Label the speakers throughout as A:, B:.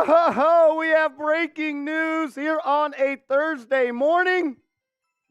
A: Oh, we have breaking news here on a Thursday morning.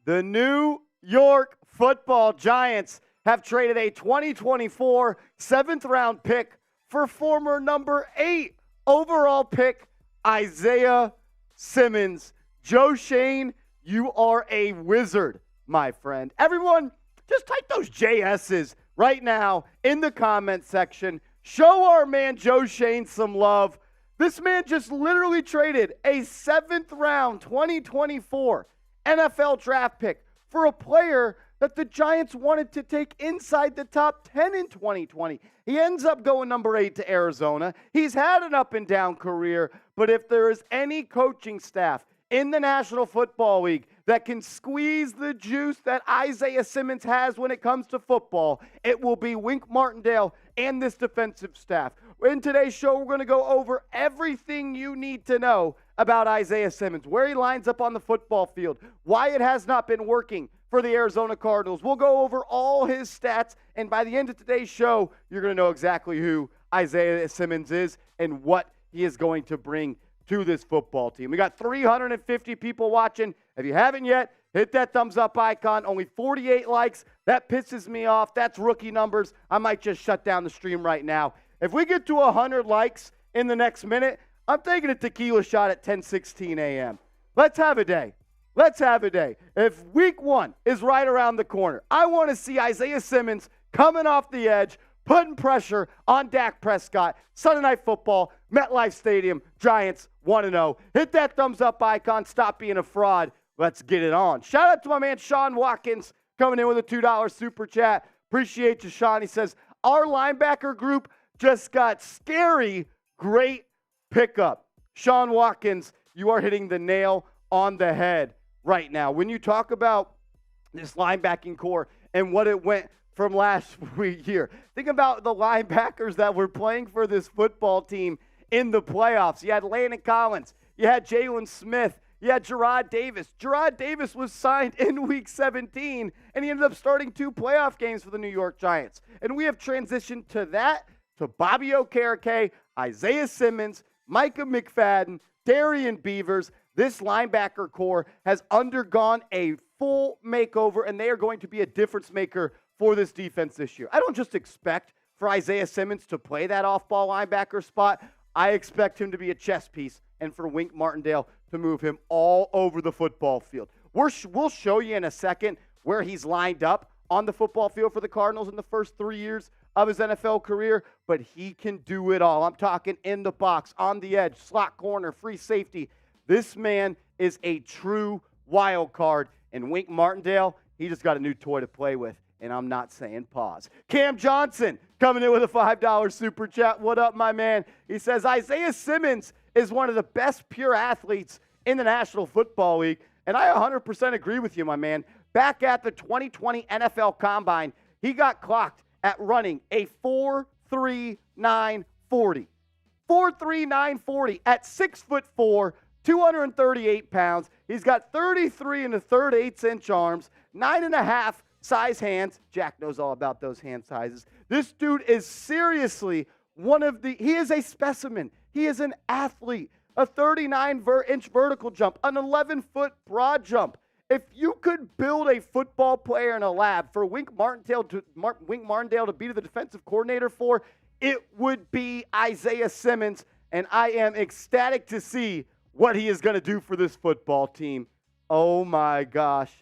A: The New York Football Giants have traded a 2024 seventh-round pick for former number 8 overall pick Isaiah Simmons. Joe Schoen, you are a wizard, my friend. Everyone, just type those JS's right now in the comment section. Show our man Joe Schoen some love. This man just literally traded a 7th-round 2024 NFL draft pick for a player that the Giants wanted to take inside the top 10 in 2020. He ends up going number 8 to Arizona. He's had an up-and-down career, but if there is any coaching staff in the National Football League that can squeeze the juice that Isaiah Simmons has when it comes to football, it will be Wink Martindale and this defensive staff. In today's show, we're going to go over everything you need to know about Isaiah Simmons, where he lines up on the football field, why it has not been working for the Arizona Cardinals. We'll go over all his stats, and by the end of today's show, you're going to know exactly who Isaiah Simmons is and what he is going to bring to this football team. We got 350 people watching. If you haven't yet, hit that thumbs up icon. Only 48 likes. That pisses me off. That's rookie numbers. I might just shut down the stream right now. If we get to 100 likes in the next minute, I'm taking a tequila shot at 10:16 a.m. Let's have a day. Let's have a day. If week 1 is right around the corner, I want to see Isaiah Simmons coming off the edge, putting pressure on Dak Prescott. Sunday Night Football, MetLife Stadium, Giants 1-0. Hit that thumbs up icon. Stop being a fraud. Let's get it on. Shout out to my man Sean Watkins coming in with a $2 super chat. Appreciate you, Sean. He says, our linebacker group just got scary. Great pickup. Sean Watkins, you are hitting the nail on the head right now. When you talk about this linebacking core and what it went from last week here, think about the linebackers that were playing for this football team in the playoffs. You had Landon Collins. You had Jalen Smith. You had Gerard Davis. Gerard Davis was signed in Week 17, and he ended up starting 2 playoff games for the New York Giants. And we have transitioned to that, to Bobby Okereke, Isaiah Simmons, Micah McFadden, Darian Beavers. This linebacker core has undergone a full makeover, and they are going to be a difference maker for this defense this year. I don't just expect for Isaiah Simmons to play that off-ball linebacker spot. I expect him to be a chess piece and for Wink Martindale to move him all over the football field. We'll show you in a second where he's lined up on the football field for the Cardinals in the first 3 years of his NFL career, but he can do it all. I'm talking in the box, on the edge, slot corner, free safety. This man is a true wild card, and Wink Martindale, he just got a new toy to play with, and I'm not saying pause. Cam Johnson coming in with a $5 super chat. What up, my man? He says, Isaiah Simmons is one of the best pure athletes in the National Football League, and I 100% agree with you, my man. Back at the 2020 NFL Combine, he got clocked at running a 4.39 40. 4.39 at 6'4", 238 pounds. He's got 33 3/8-inch arms, 9.5 size hands. Jack knows all about those hand sizes. This dude is seriously he is a specimen. He is an athlete. A 39-inch vertical jump, an 11-foot broad jump. If you could build a football player in a lab for Wink Martindale to be the defensive coordinator for, it would be Isaiah Simmons, and I am ecstatic to see what he is going to do for this football team. Oh, my gosh.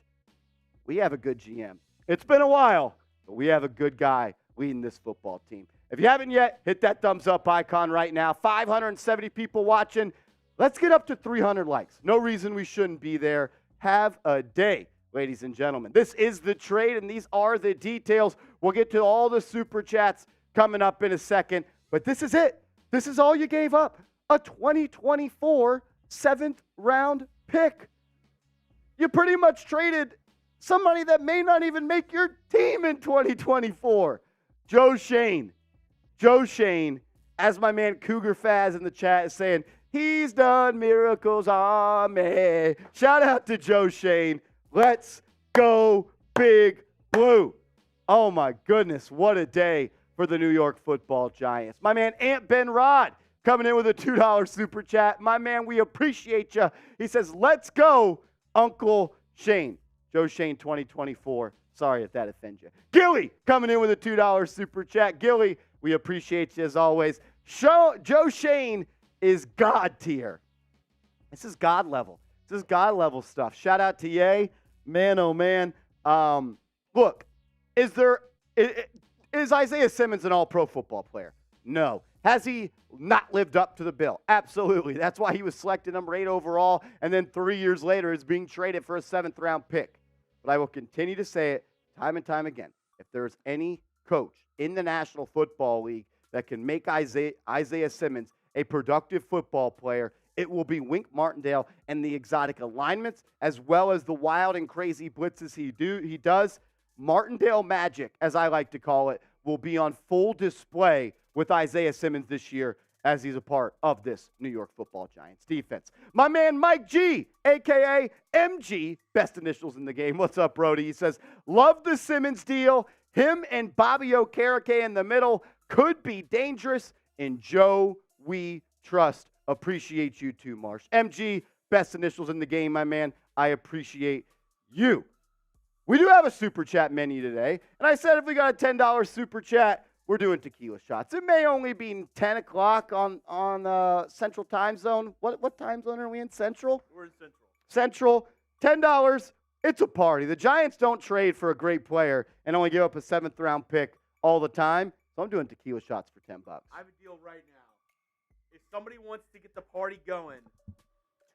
A: We have a good GM. It's been a while, but we have a good guy leading this football team. If you haven't yet, hit that thumbs up icon right now. 570 people watching. Let's get up to 300 likes. No reason we shouldn't be there. Have a day, ladies and gentlemen. This is the trade, and these are the details. We'll get to all the super chats coming up in a second, but this is it. This is all you gave up. A 2024 7th-round pick. You pretty much traded somebody that may not even make your team in 2024. Joe Schoen, as my man Cougar Faz in the chat is saying, he's done miracles on me. Shout out to Joe Schoen. Let's go Big Blue. Oh, my goodness. What a day for the New York Football Giants. My man Ant Ben Rod coming in with a $2 super chat. My man, we appreciate you. He says, let's go, Uncle Shane. Joe Schoen 2024. Sorry if that offends you. Gilly coming in with a $2 super chat. Gilly, we appreciate you as always. Joe Schoen is God tier. This is God level. This is God level stuff. Shout out to Ye. Man, oh man. Look, is Isaiah Simmons an all-pro football player? No. Has he not lived up to the bill? Absolutely. That's why he was selected number 8 overall, and then 3 years later is being traded for a 7th-round pick. But I will continue to say it time and time again. If there's any coach in the National Football League that can make Isaiah Simmons a productive football player, it will be Wink Martindale and the exotic alignments, as well as the wild and crazy blitzes he does. Martindale magic, as I like to call it, will be on full display with Isaiah Simmons this year as he's a part of this New York Football Giants defense. My man Mike G, a.k.a. MG, best initials in the game. What's up, Brody? He says, love the Simmons deal. Him and Bobby Okereke in the middle could be dangerous. And Joe, we trust. Appreciate you too, Marsh. MG, best initials in the game, my man. I appreciate you. We do have a super chat menu today. And I said if we got a $10 super chat, we're doing tequila shots. It may only be 10 o'clock on Central Time Zone. What time zone are we in? Central?
B: We're in Central.
A: Central. $10. It's a party. The Giants don't trade for a great player and only give up a 7th-round pick all the time. So I'm doing tequila shots for $10.
B: I have a deal right now. If somebody wants to get the party going,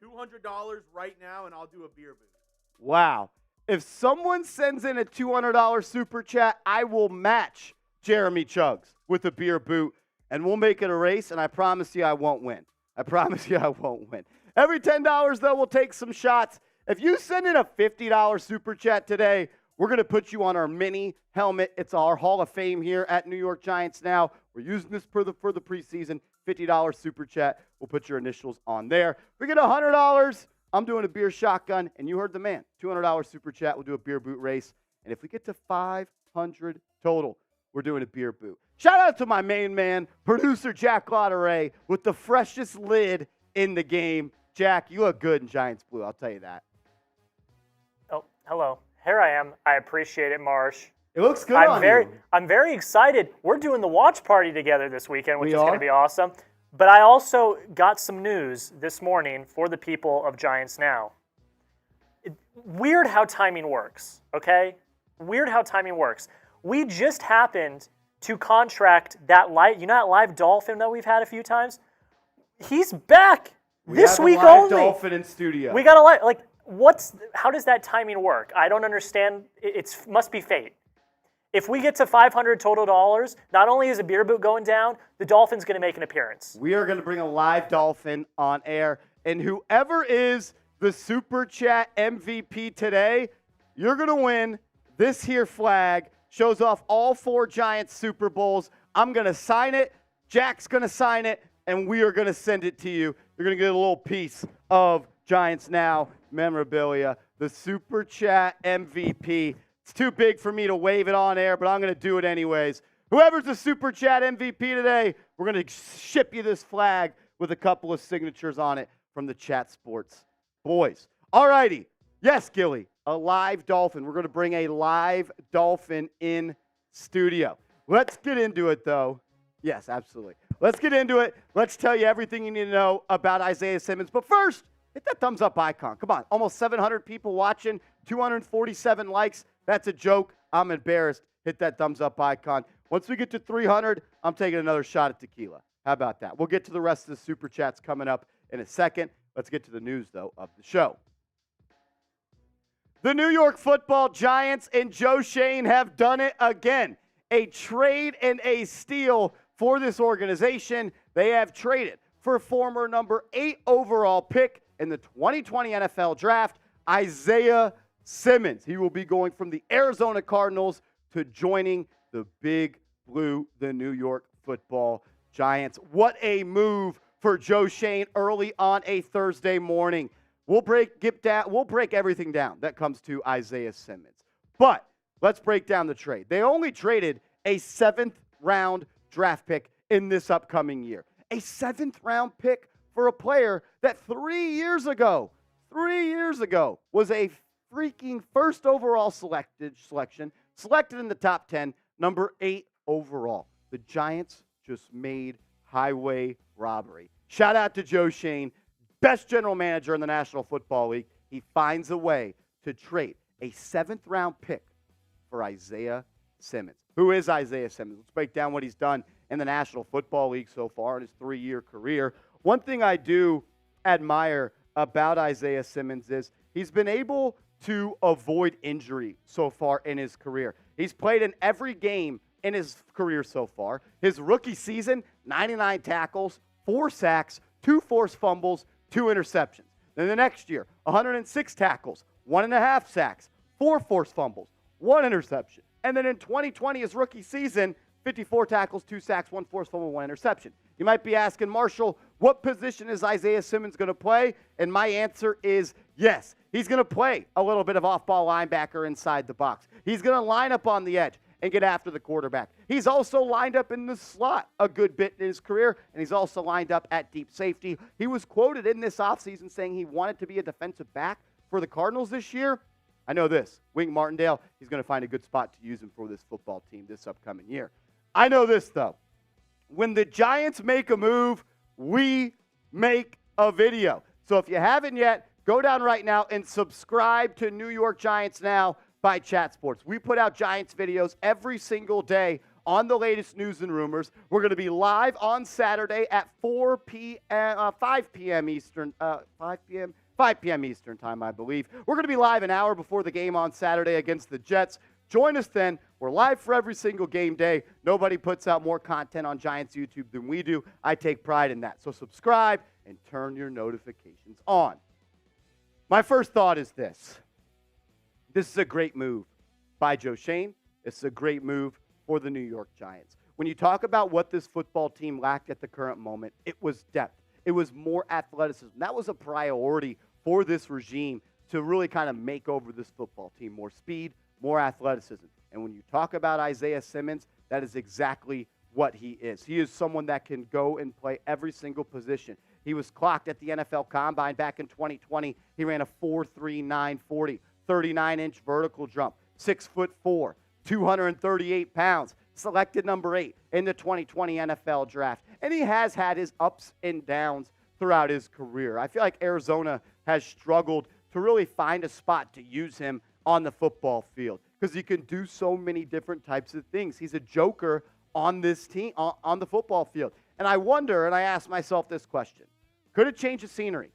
B: $200 right now, and I'll do a beer booth.
A: Wow. If someone sends in a $200 super chat, I will match Jeremy Chuggs with a beer boot, and we'll make it a race, and I promise you I won't win. I promise you I won't win. Every $10, though, we'll take some shots. If you send in a $50 super chat today, we're going to put you on our mini helmet. It's our Hall of Fame here at New York Giants now. We're using this for the preseason. $50 super chat. We'll put your initials on there. If we get $100, I'm doing a beer shotgun, and you heard the man. $200 super chat. We'll do a beer boot race. And if we get to 500 total, we're doing a beer boot. Shout out to my main man, producer Jack Lauderay, with the freshest lid in the game. Jack, you look good in Giants blue, I'll tell you that.
C: Oh, hello. Here I am. I appreciate it, Marsh.
A: It looks good on you.
C: I'm very excited. We're doing the watch party together this weekend, which is going to be awesome. But I also got some news this morning for the people of Giants Now. Weird how timing works, okay? Weird how timing works. We just happened to contract that live dolphin that we've had a few times. He's back this week only.
A: We have a live dolphin in studio.
C: We got a live, how does that timing work? I don't understand. It must be fate. If we get to 500 total dollars, not only is a beer boot going down, the dolphin's going to make an appearance.
A: We are going to bring a live dolphin on air, and whoever is the Super Chat MVP today, you're going to win this here flag. Shows off all 4 Giants Super Bowls. I'm going to sign it. Jack's going to sign it, and we are going to send it to you. You're going to get a little piece of Giants Now memorabilia, the Super Chat MVP. It's too big for me to wave it on air, but I'm going to do it anyways. Whoever's the Super Chat MVP today, we're going to ship you this flag with a couple of signatures on it from the Chat Sports boys. All righty. Yes, Gilly, a live dolphin. We're going to bring a live dolphin in studio. Let's get into it, though. Yes, absolutely. Let's get into it. Let's tell you everything you need to know about Isaiah Simmons. But first, hit that thumbs up icon. Come on. Almost 700 people watching, 247 likes. That's a joke. I'm embarrassed. Hit that thumbs up icon. Once we get to 300, I'm taking another shot at tequila. How about that? We'll get to the rest of the Super Chats coming up in a second. Let's get to the news, though, of the show. The New York Football Giants and Joe Schoen have done it again. A trade and a steal for this organization. They have traded for former number 8 overall pick in the 2020 NFL Draft, Isaiah Simmons. He will be going from the Arizona Cardinals to joining the Big Blue, the New York Football Giants. What a move for Joe Schoen early on a Thursday morning. We'll break everything down that comes to Isaiah Simmons. But let's break down the trade. They only traded a 7th-round draft pick in this upcoming year. A 7th-round pick for a player that 3 years ago was a freaking first overall selection, selected in the top 10, number 8 overall. The Giants just made highway robbery. Shout out to Joe Schoen, best general manager in the National Football League. He finds a way to trade a 7th-round pick for Isaiah Simmons. Who is Isaiah Simmons? Let's break down what he's done in the National Football League so far in his 3-year career. One thing I do admire about Isaiah Simmons is he's been able to avoid injury so far in his career. He's played in every game in his career so far. His rookie season, 99 tackles, 4 sacks, 2 forced fumbles, 2 interceptions. Then the next year, 106 tackles, 1.5 sacks, 4 forced fumbles, 1 interception. And then in 2020, his rookie season, 54 tackles, 2 sacks, 1 forced fumble, 1 interception. You might be asking, Marshall, what position is Isaiah Simmons going to play? And my answer is yes. He's going to play a little bit of off-ball linebacker inside the box. He's going to line up on the edge and get after the quarterback. He's also lined up in the slot a good bit in his career, and he's also lined up at deep safety. He was quoted in this offseason saying he wanted to be a defensive back for the Cardinals this year. I know this. Wink Martindale, he's going to find a good spot to use him for this football team this upcoming year. I know this, though. When the Giants make a move, we make a video. So if you haven't yet, go down right now and subscribe to New York Giants Now by Chat Sports. We put out Giants videos every single day on the latest news and rumors. We're going to be live on Saturday at 5 p.m. Eastern time, I believe. We're going to be live an hour before the game on Saturday against the Jets. Join us then. We're live for every single game day. Nobody puts out more content on Giants YouTube than we do. I take pride in that. So subscribe and turn your notifications on. My first thought is this. This is a great move by Joe Schoen. It's a great move for the New York Giants. When you talk about what this football team lacked at the current moment, it was depth. It was more athleticism. That was a priority for this regime to really kind of make over this football team. More speed, more athleticism. And when you talk about Isaiah Simmons, that is exactly what he is. He is someone that can go and play every single position. He was clocked at the NFL Combine back in 2020. He ran a 4.39 40, 39-inch vertical jump, 6'4", 238 pounds, selected number 8 in the 2020 NFL Draft. And he has had his ups and downs throughout his career. I feel like Arizona has struggled to really find a spot to use him on the football field because he can do so many different types of things. He's a joker on this team, on the football field. And I wonder, and I ask myself this question, could it change the scenery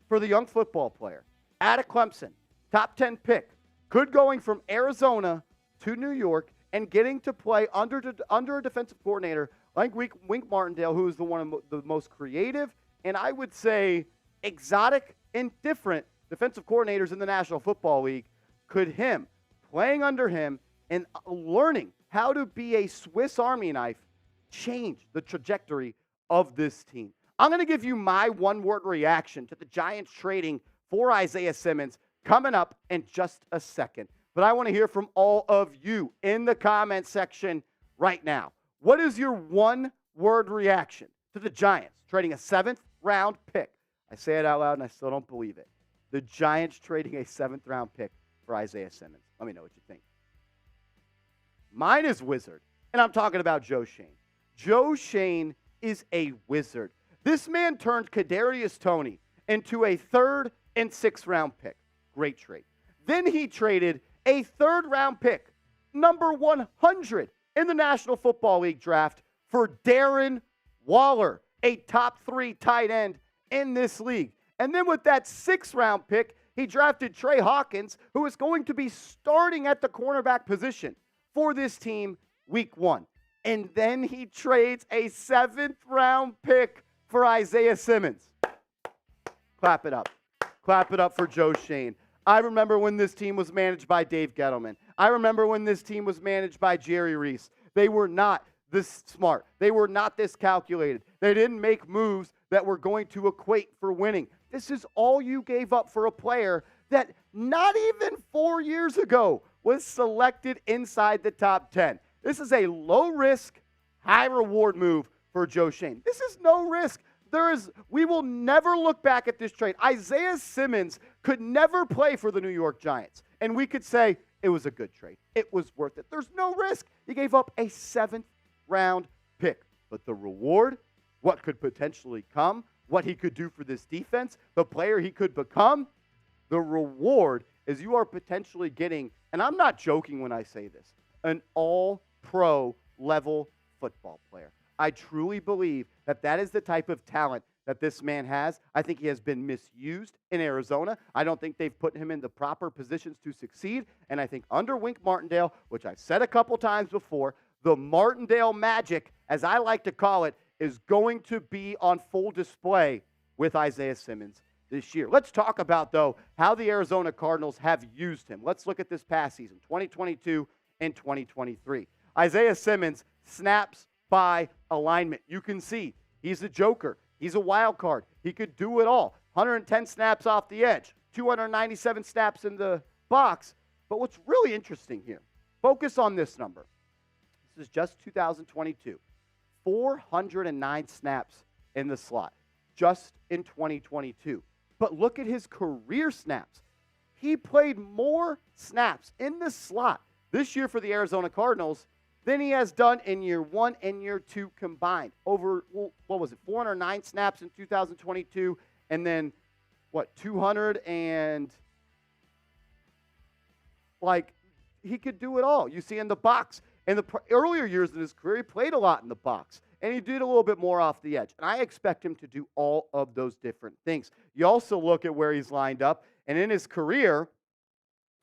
A: for the young football player out of Clemson, top 10 pick, could going from Arizona to New York and getting to play under a defensive coordinator like Wink Martindale, who is one of the most creative and I would say exotic and different defensive coordinators in the National Football League, could him, playing under him and learning how to be a Swiss Army knife, change the trajectory of this team? I'm going to give you my one-word reaction to the Giants trading for Isaiah Simmons coming up in just a second. But I want to hear from all of you in the comment section right now. What is your one-word reaction to the Giants trading a 7th-round pick? I say it out loud and I still don't believe it. The Giants trading a 7th-round pick for Isaiah Simmons. Let me know what you think. Mine is wizard, and I'm talking about Joe Schoen. Joe Schoen is a wizard. This man turned Kadarius Toney into a 3rd and 6th-round pick. Great trade. Then he traded a 3rd-round pick, number 100 in the National Football League draft, for Darren Waller, a top 3 tight end in this league. And then with that 6th-round pick, he drafted Trey Hawkins, who is going to be starting at the cornerback position for this team week 1. And then he trades a 7th-round pick for Isaiah Simmons. Clap it up. Clap it up for Joe Schoen. I remember when this team was managed by Dave Gettleman. I remember when this team was managed by Jerry Reese. They were not this smart. They were not this calculated. They didn't make moves that were going to equate for winning. This is all you gave up for a player that not even 4 years ago was selected inside the top 10. This is a low-risk, high-reward move for Joe Schoen. This is no risk. We will never look back at this trade. Isaiah Simmons could never play for the New York Giants, and we could say it was a good trade. It was worth it. There's no risk. You gave up a 7th-round pick, but the reward, what could potentially come, what he could do for this defense, the player he could become, the reward is you are potentially getting, and I'm not joking when I say this, an all-pro level football player. I truly believe that is the type of talent that this man has. I think he has been misused in Arizona. I don't think they've put him in the proper positions to succeed. And I think under Wink Martindale, which I've said a couple times before, the Martindale magic, as I like to call it, is going to be on full display with Isaiah Simmons this year. Let's talk about, though, how the Arizona Cardinals have used him. Let's look at this past season, 2022 and 2023. Isaiah Simmons snaps by alignment. You can see he's a joker. He's a wild card. He could do it all. 110 snaps off the edge, 297 snaps in the box. But what's really interesting here, focus on this number. This is just 2022. 409 snaps in the slot just in 2022. But look at his career snaps. He played more snaps in the slot this year for the Arizona Cardinals than he has done in year 1 and year 2 combined. Over, 409 snaps in 2022, and then, 200 and, he could do it all. You see in the box. In the earlier years in his career, he played a lot in the box, and he did a little bit more off the edge. And I expect him to do all of those different things. You also look at where he's lined up, and in his career,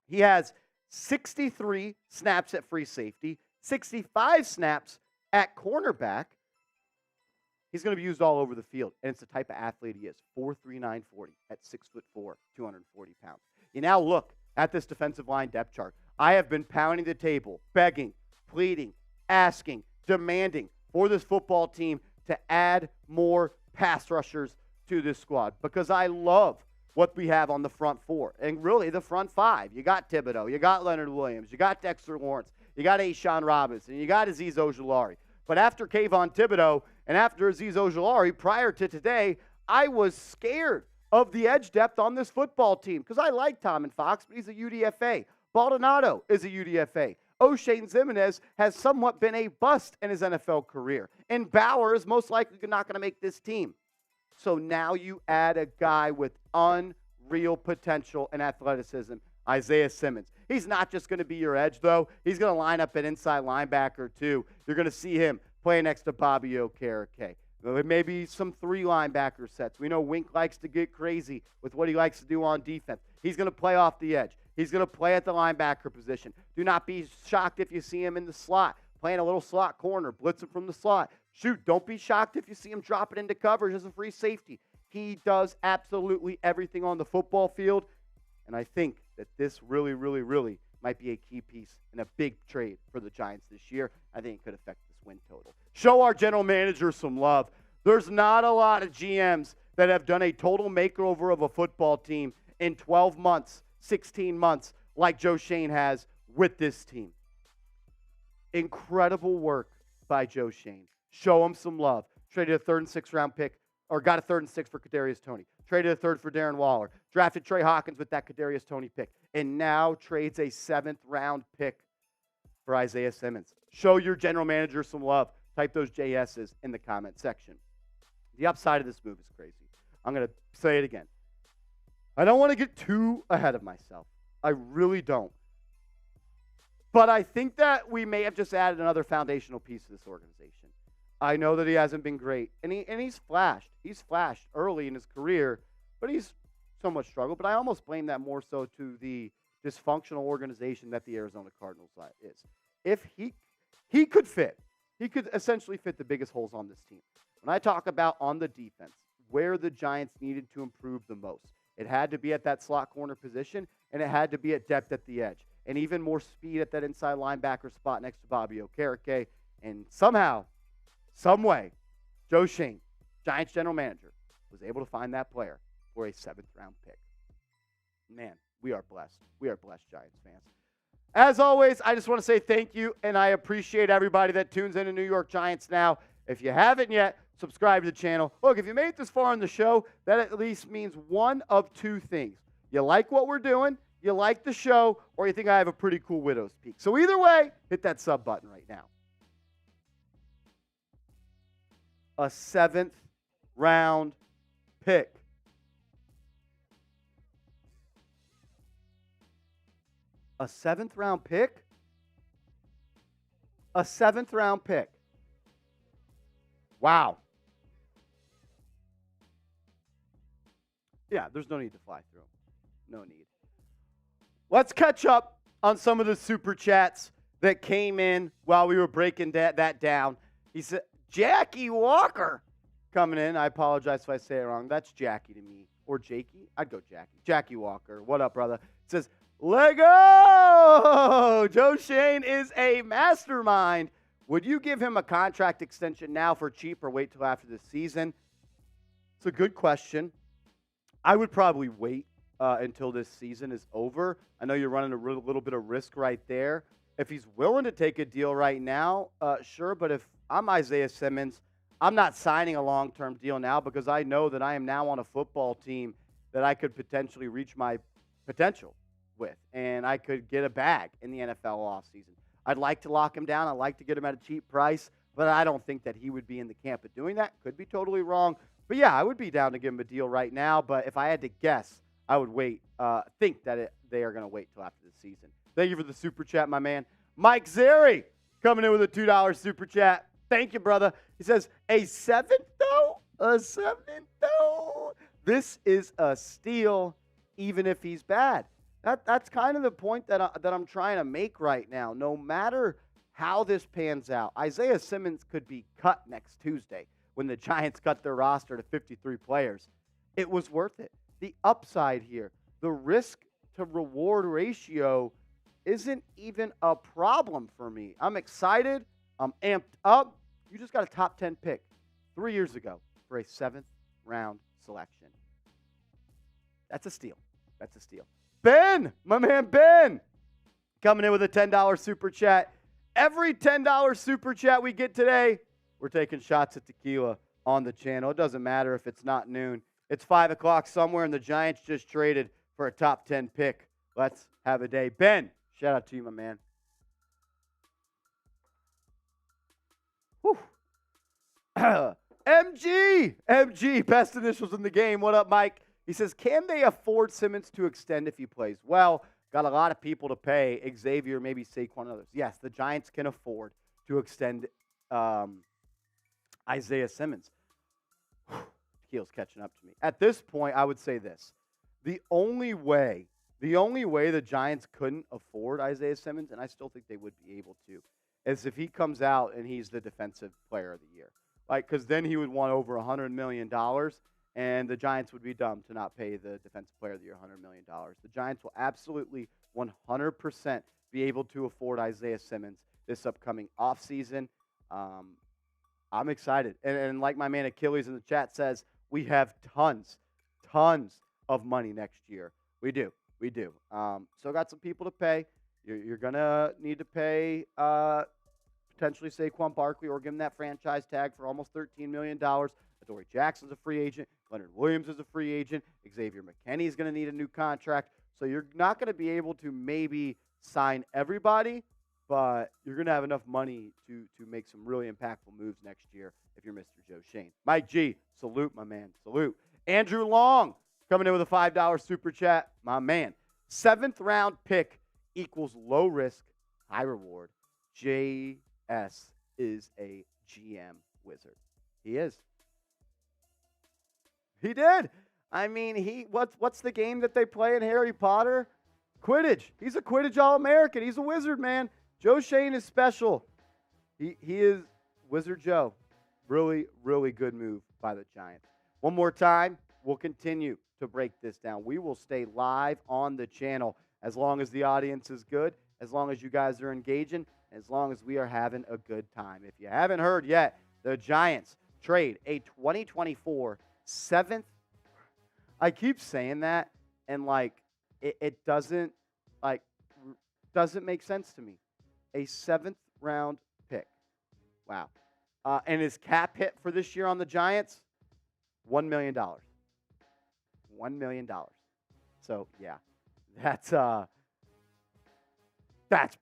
A: he has 63 snaps at free safety, 65 snaps at cornerback. He's going to be used all over the field, and it's the type of athlete he is. 4'3", 40 at 6'4", 240 pounds. You now look at this defensive line depth chart. I have been pounding the table, begging, pleading, asking, demanding for this football team to add more pass rushers to this squad because I love what we have on the front four and really the front five. You got Thibodeau, you got Leonard Williams, you got Dexter Lawrence, you got A'Shawn Robinson, you got Azeez Ojulari. But after Kayvon Thibodeau and after Azeez Ojulari, prior to today, I was scared of the edge depth on this football team because I like Tom and Fox, but he's a UDFA. Baldonado is a UDFA. O'Shane Zimenez has somewhat been a bust in his NFL career. And Bauer is most likely not going to make this team. So now you add a guy with unreal potential and athleticism, Isaiah Simmons. He's not just going to be your edge, though. He's going to line up at inside linebacker, too. You're going to see him play next to Bobby Okereke. Maybe some 3 linebacker sets. We know Wink likes to get crazy with what he likes to do on defense. He's going to play off the edge. He's going to play at the linebacker position. Do not be shocked if you see him in the slot, playing a little slot corner, blitzing from the slot. Shoot, don't be shocked if you see him drop it into coverage as a free safety. He does absolutely everything on the football field, and I think that this really, really, really might be a key piece in a big trade for the Giants this year. I think it could affect this win total. Show our general manager some love. There's not a lot of GMs that have done a total makeover of a football team in 12 months, 16 months, like Joe Schoen has with this team. Incredible work by Joe Schoen. Show him some love. Traded a 3rd and 6th round pick, or got a 3rd and 6th for Kadarius Toney. Traded a 3rd for Darren Waller. Drafted Trey Hawkins with that Kadarius Toney pick. And now trades a 7th round pick for Isaiah Simmons. Show your general manager some love. Type those JS's in the comment section. The upside of this move is crazy. I'm going to say it again. I don't want to get too ahead of myself. I really don't. But I think that we may have just added another foundational piece to this organization. I know that he hasn't been great, and he's flashed. He's flashed early in his career, but he's somewhat struggled. But I almost blame that more so to the dysfunctional organization that the Arizona Cardinals is. If he could fit, he could essentially fit the biggest holes on this team. When I talk about on the defense, where the Giants needed to improve the most, it had to be at that slot corner position, and it had to be at depth at the edge, and even more speed at that inside linebacker spot next to Bobby Okereke. And somehow, some way, Joe Schoen, Giants general manager, was able to find that player for a 7th round pick. Man, we are blessed. We are blessed, Giants fans. As always, I just want to say thank you, and I appreciate everybody that tunes in to New York Giants Now. If you haven't yet, subscribe to the channel. Look, if you made it this far in the show, that at least means one of two things. You like what we're doing, you like the show, or you think I have a pretty cool widow's peak. So either way, hit that sub button right now. A 7th round pick. A 7th round pick? A 7th round pick. Wow. Yeah, there's no need to fly through them. No need. Let's catch up on some of the super chats that came in while we were breaking that down. He said, Jackie Walker coming in. I apologize if I say it wrong. That's Jackie to me. Or Jakey. I'd go Jackie. Jackie Walker. What up, brother? It says, Lego! Joe Schoen is a mastermind. Would you give him a contract extension now for cheap or wait till after the season? It's a good question. I would probably wait until this season is over. I know you're running a little bit of risk right there. If he's willing to take a deal right now, sure. But if I'm Isaiah Simmons, I'm not signing a long-term deal now because I know that I am now on a football team that I could potentially reach my potential with, and I could get a bag in the NFL offseason. I'd like to lock him down. I'd like to get him at a cheap price, but I don't think that he would be in the camp of doing that. Could be totally wrong. But, yeah, I would be down to give him a deal right now. But if I had to guess, I would wait. Think that they are going to wait till after the season. Thank you for the super chat, my man. Mike Zeri coming in with a $2 super chat. Thank you, brother. He says, a 7th, though? A 7th, though? This is a steal, even if he's bad. That's kind of the point that I'm trying to make right now. No matter how this pans out, Isaiah Simmons could be cut next Tuesday when the Giants cut their roster to 53 players. It was worth it. The upside here, the risk to reward ratio isn't even a problem for me. I'm excited. I'm amped up. You just got a top 10 pick 3 years ago for a 7th round selection. That's a steal. That's a steal. Ben, my man Ben, coming in with a $10 super chat. Every $10 super chat we get today, we're taking shots at tequila on the channel. It doesn't matter if it's not noon. It's 5 o'clock somewhere, and the Giants just traded for a top 10 pick. Let's have a day. Ben, shout out to you, my man. Whew. MG, best initials in the game. What up, Mike? He says, can they afford Simmons to extend if he plays well? Got a lot of people to pay. Xavier, maybe Saquon, and others. Yes, the Giants can afford to extend Isaiah Simmons. Tequila's catching up to me. At this point, I would say this. The only way the Giants couldn't afford Isaiah Simmons, and I still think they would be able to, is if he comes out and he's the defensive player of the year. Because then he would want over $100 million, and the Giants would be dumb to not pay the defensive player of the year $100 million. The Giants will absolutely 100% be able to afford Isaiah Simmons this upcoming offseason. I'm excited. And like my man Achilles in the chat says, we have tons of money next year. We do. Still got some people to pay. You're going to need to pay potentially Saquon Barkley or give him that franchise tag for almost $13 million. Adoree Jackson's a free agent. Leonard Williams is a free agent. Xavier McKinney is going to need a new contract. So you're not going to be able to maybe sign everybody, but you're going to have enough money to make some really impactful moves next year if you're Mr. Joe Schoen. Mike G, salute, my man. Salute. Andrew Long coming in with a $5 super chat. My man. 7th round pick equals low risk, high reward. JS is a GM wizard. He is. He did. I mean, what's the game that they play in Harry Potter? Quidditch. He's a Quidditch All-American. He's a wizard, man. Joe Schoen is special. He is Wizard Joe. Really, really good move by the Giants. One more time, we'll continue to break this down. We will stay live on the channel as long as the audience is good, as long as you guys are engaging, as long as we are having a good time. If you haven't heard yet, the Giants trade a 2024 7th. I keep saying that, and it doesn't make sense to me. A 7th round pick. Wow. and his cap hit for this year on the Giants, $1 million. $1 million. So, yeah, that's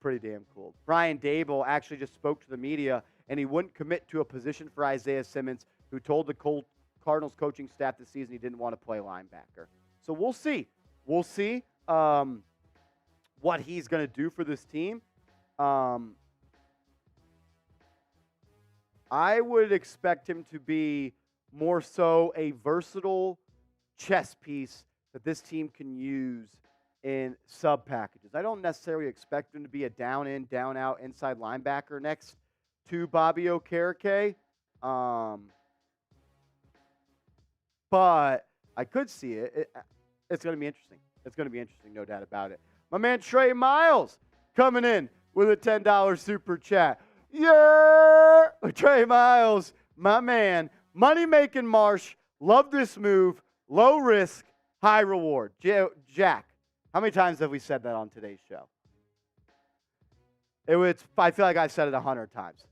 A: pretty damn cool. Brian Dable actually just spoke to the media, and he wouldn't commit to a position for Isaiah Simmons, who told the Cardinals coaching staff this season he didn't want to play linebacker. So we'll see. We'll see what he's going to do for this team. I would expect him to be more so a versatile chess piece that this team can use in sub packages. I don't necessarily expect him to be a down in, down out inside linebacker next to Bobby Okereke. But I could see it. It's going to be interesting. It's going to be interesting, no doubt about it. My man Trey Miles coming in with a $10 super chat. Yeah! Trey Miles, my man. Money-making Marsh. Love this move. Low risk, high reward. Jack, how many times have we said that on today's show? I feel like I've said it 100 times.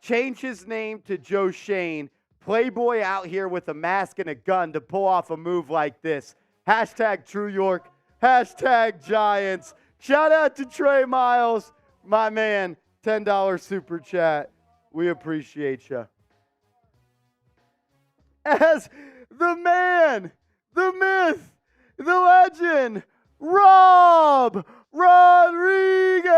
A: Change his name to Joe Schoen. Playboy out here with a mask and a gun to pull off a move like this. Hashtag True York. Hashtag Giants. Shout out to Trey Miles, my man. $10 super chat. We appreciate you. As the man, the myth, the legend, Rob Rodriguez.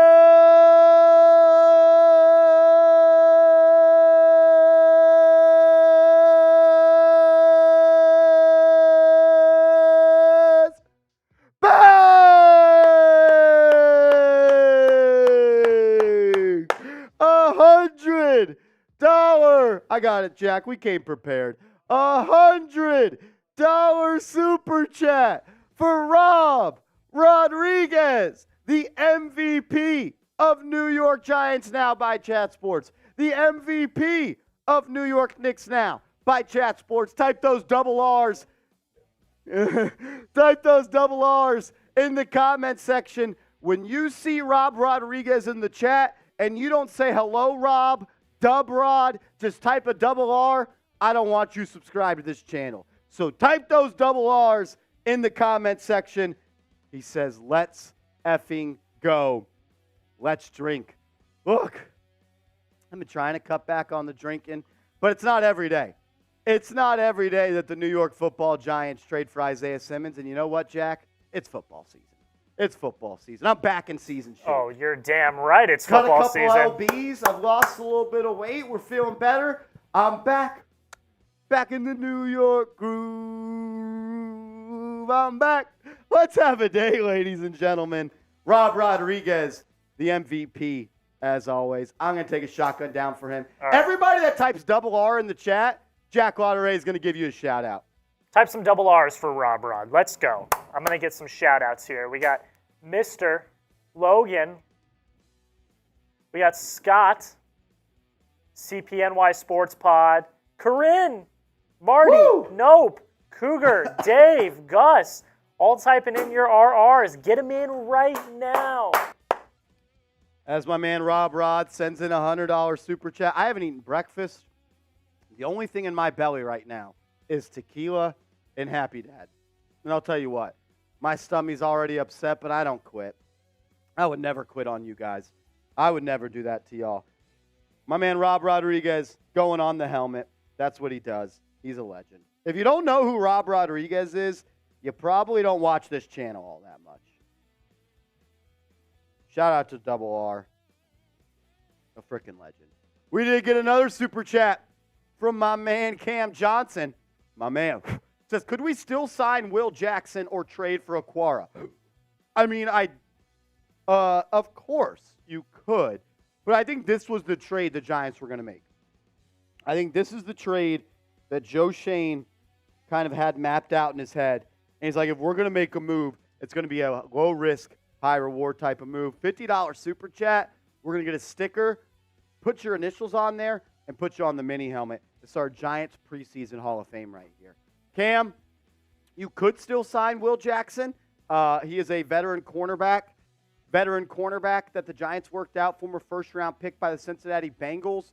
A: $100. I got it, Jack. We came prepared. $100 super chat for Rob Rodriguez, the MVP of New York Giants Now by Chat Sports, the MVP of New York Knicks Now by Chat Sports. Type those double R's. Type those double R's in the comment section. When you see Rob Rodriguez in the chat and you don't say hello, Rob, Dub Rod, just type a double R. I don't want you subscribed to this channel. So type those double R's in the comment section. He says, let's effing go. Let's drink. Look, I've been trying to cut back on the drinking, but it's not every day. It's not every day that the New York Football Giants trade for Isaiah Simmons. And you know what, Jack? It's football season. It's football season. I'm back in season shape.
C: Oh, you're damn right. It's football season.
A: Cut a couple LBs. I've lost a little bit of weight. We're feeling better. I'm back. Back in the New York groove. I'm back. Let's have a day, ladies and gentlemen. Rob Rodriguez, the MVP, as always. I'm going to take a shotgun down for him. Right. Everybody that types double R in the chat, Jack Lauderay is going to give you a shout out.
C: Type some double R's for Rob Rod. Let's go. I'm going to get some shout outs here. We got Mr. Logan. We got Scott. CPNY Sports Pod. Corinne. Marty. Woo! Nope. Cougar. Dave. Gus. All typing in your RRs. Get them in right now.
A: As my man Rob Rod sends in a $100 super chat. I haven't eaten breakfast. The only thing in my belly right now is tequila and Happy Dad. And I'll tell you what, my stomach's already upset, but I don't quit. I would never quit on you guys. I would never do that to y'all. My man Rob Rodriguez going on the helmet. That's what he does. He's a legend. If you don't know who Rob Rodriguez is, you probably don't watch this channel all that much. Shout out to Double R. A freaking legend. We did get another super chat from my man Cam Johnson. My man says, could we still sign Will Jackson or trade for Aquara? I mean, of course you could. But I think this was the trade the Giants were going to make. I think this is the trade that Joe Schoen kind of had mapped out in his head. And he's like, if we're going to make a move, it's going to be a low-risk, high-reward type of move. $50 super chat. We're going to get a sticker. Put your initials on there and put you on the mini helmet. It's our Giants preseason Hall of Fame right here. Cam, you could still sign Will Jackson. He is a veteran cornerback that the Giants worked out, former first-round pick by the Cincinnati Bengals.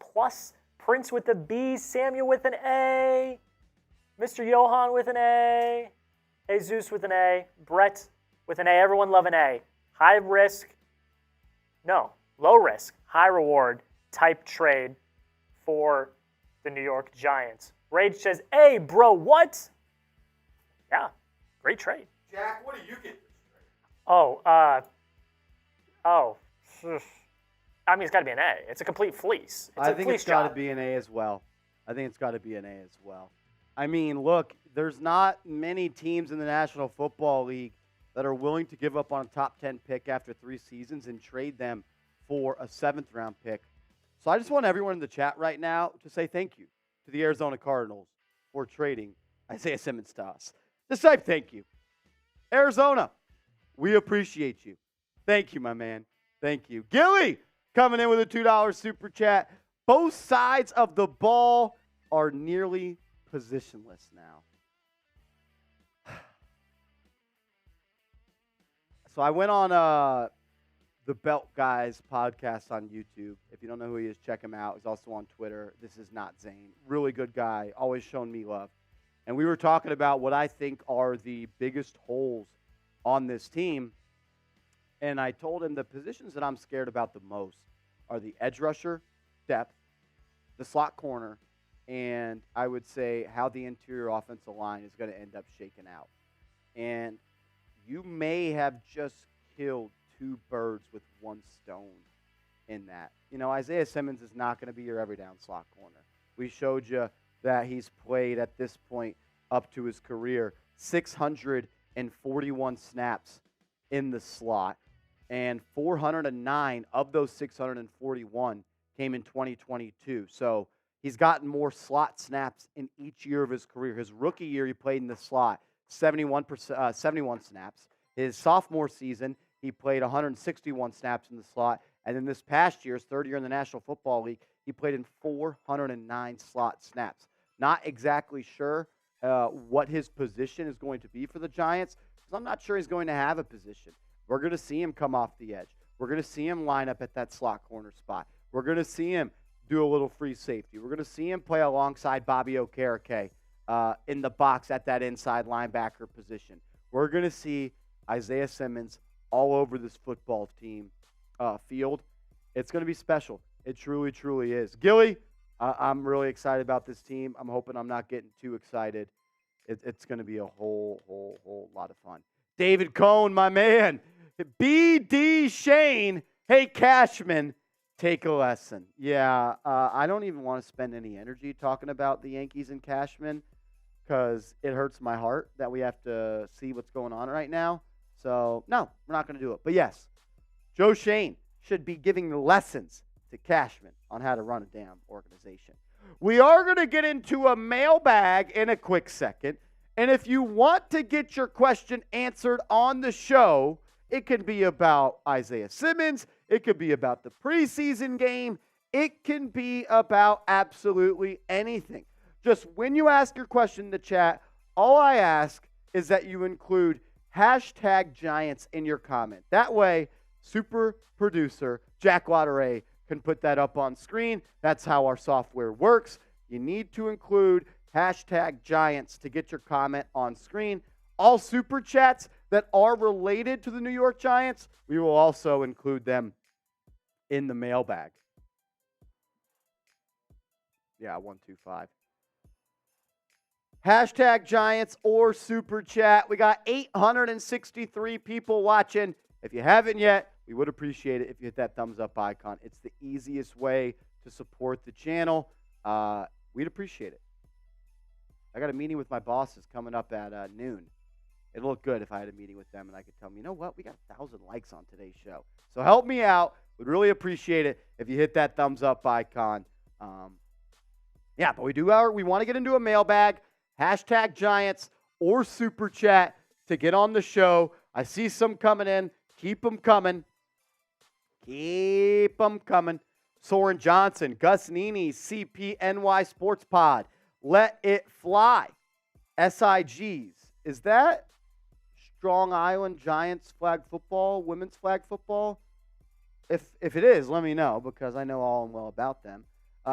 C: plus Prince with a B, Samuel with an A, Mr. Johan with an A, Jesus with an A, Brett with an A. Everyone love an A. Low risk, high reward type trade for the New York Giants. Rage says, hey, bro, what? Yeah, great trade.
B: Jack, what do you get this trade?
C: I mean, it's got to be an A. It's a complete fleece.
A: I think it's got to be an A as well. I mean, look, there's not many teams in the National Football League that are willing to give up on a top 10 pick after 3 seasons and trade them for a 7th-round pick. So I just want everyone in the chat right now to say thank you to the Arizona Cardinals for trading Isaiah Simmons to us. Just say thank you. Arizona, we appreciate you. Thank you, my man. Thank you. Gilly coming in with a $2 super chat. Both sides of the ball are nearly positionless now. So I went on the Belt Guys podcast on YouTube. If you don't know who he is, check him out. He's also on Twitter. This is not Zane. Really good guy. Always shown me love. And we were talking about what I think are the biggest holes on this team. And I told him the positions that I'm scared about the most are the edge rusher, depth, the slot corner, and I would say how the interior offensive line is going to end up shaking out. And you may have just killed 2 birds with 1 stone in that. You know, Isaiah Simmons is not going to be your every down slot corner. We showed you that he's played at this point up to his career 641 snaps in the slot, and 409 of those 641 came in 2022. So he's gotten more slot snaps in each year of his career. His rookie year, he played in the slot 71 snaps. His sophomore season, he played 161 snaps in the slot. And then this past year, his 3rd year in the National Football League, he played in 409 slot snaps. Not exactly sure what his position is going to be for the Giants, because I'm not sure he's going to have a position. We're going to see him come off the edge. We're going to see him line up at that slot corner spot. We're going to see him do a little free safety. We're going to see him play alongside Bobby Okereke in the box at that inside linebacker position. We're going to see Isaiah Simmons all over this football team field. It's going to be special. It truly, truly is. Gilly, I'm really excited about this team. I'm hoping I'm not getting too excited. It's going to be a whole lot of fun. David Cohn, my man. BD Shane. Hey, Cashman, take a lesson. Yeah, I don't even want to spend any energy talking about the Yankees and Cashman because it hurts my heart that we have to see what's going on right now. So, no, we're not going to do it. But, yes, Joe Schoen should be giving lessons to Cashman on how to run a damn organization. We are going to get into a mailbag in a quick second. And if you want to get your question answered on the show, it can be about Isaiah Simmons. It could be about the preseason game. It can be about absolutely anything. Just when you ask your question in the chat, all I ask is that you include hashtag Giants in your comment. That way, super producer Jack Wateray can put that up on screen. That's how our software works. You need to include hashtag Giants to get your comment on screen. All super chats that are related to the New York Giants, we will also include them in the mailbag. Yeah, 125. Hashtag Giants or super chat. We got 863 people watching. If you haven't yet, we would appreciate it if you hit that thumbs up icon. It's the easiest way to support the channel. We'd appreciate it. I got a meeting with my bosses coming up at noon. It'd look good if I had a meeting with them and I could tell them, you know what, we got 1,000 likes on today's show. So help me out. We'd really appreciate it if you hit that thumbs up icon. But we want to get into a mailbag. Hashtag Giants or super chat to get on the show. I see some coming in. Keep them coming. Keep them coming. Soren Johnson, Gus Nini, CPNY Sports Pod. Let it fly. SIGs. Is that Strong Island Giants flag football, women's flag football? If it is, let me know because I know all and well about them.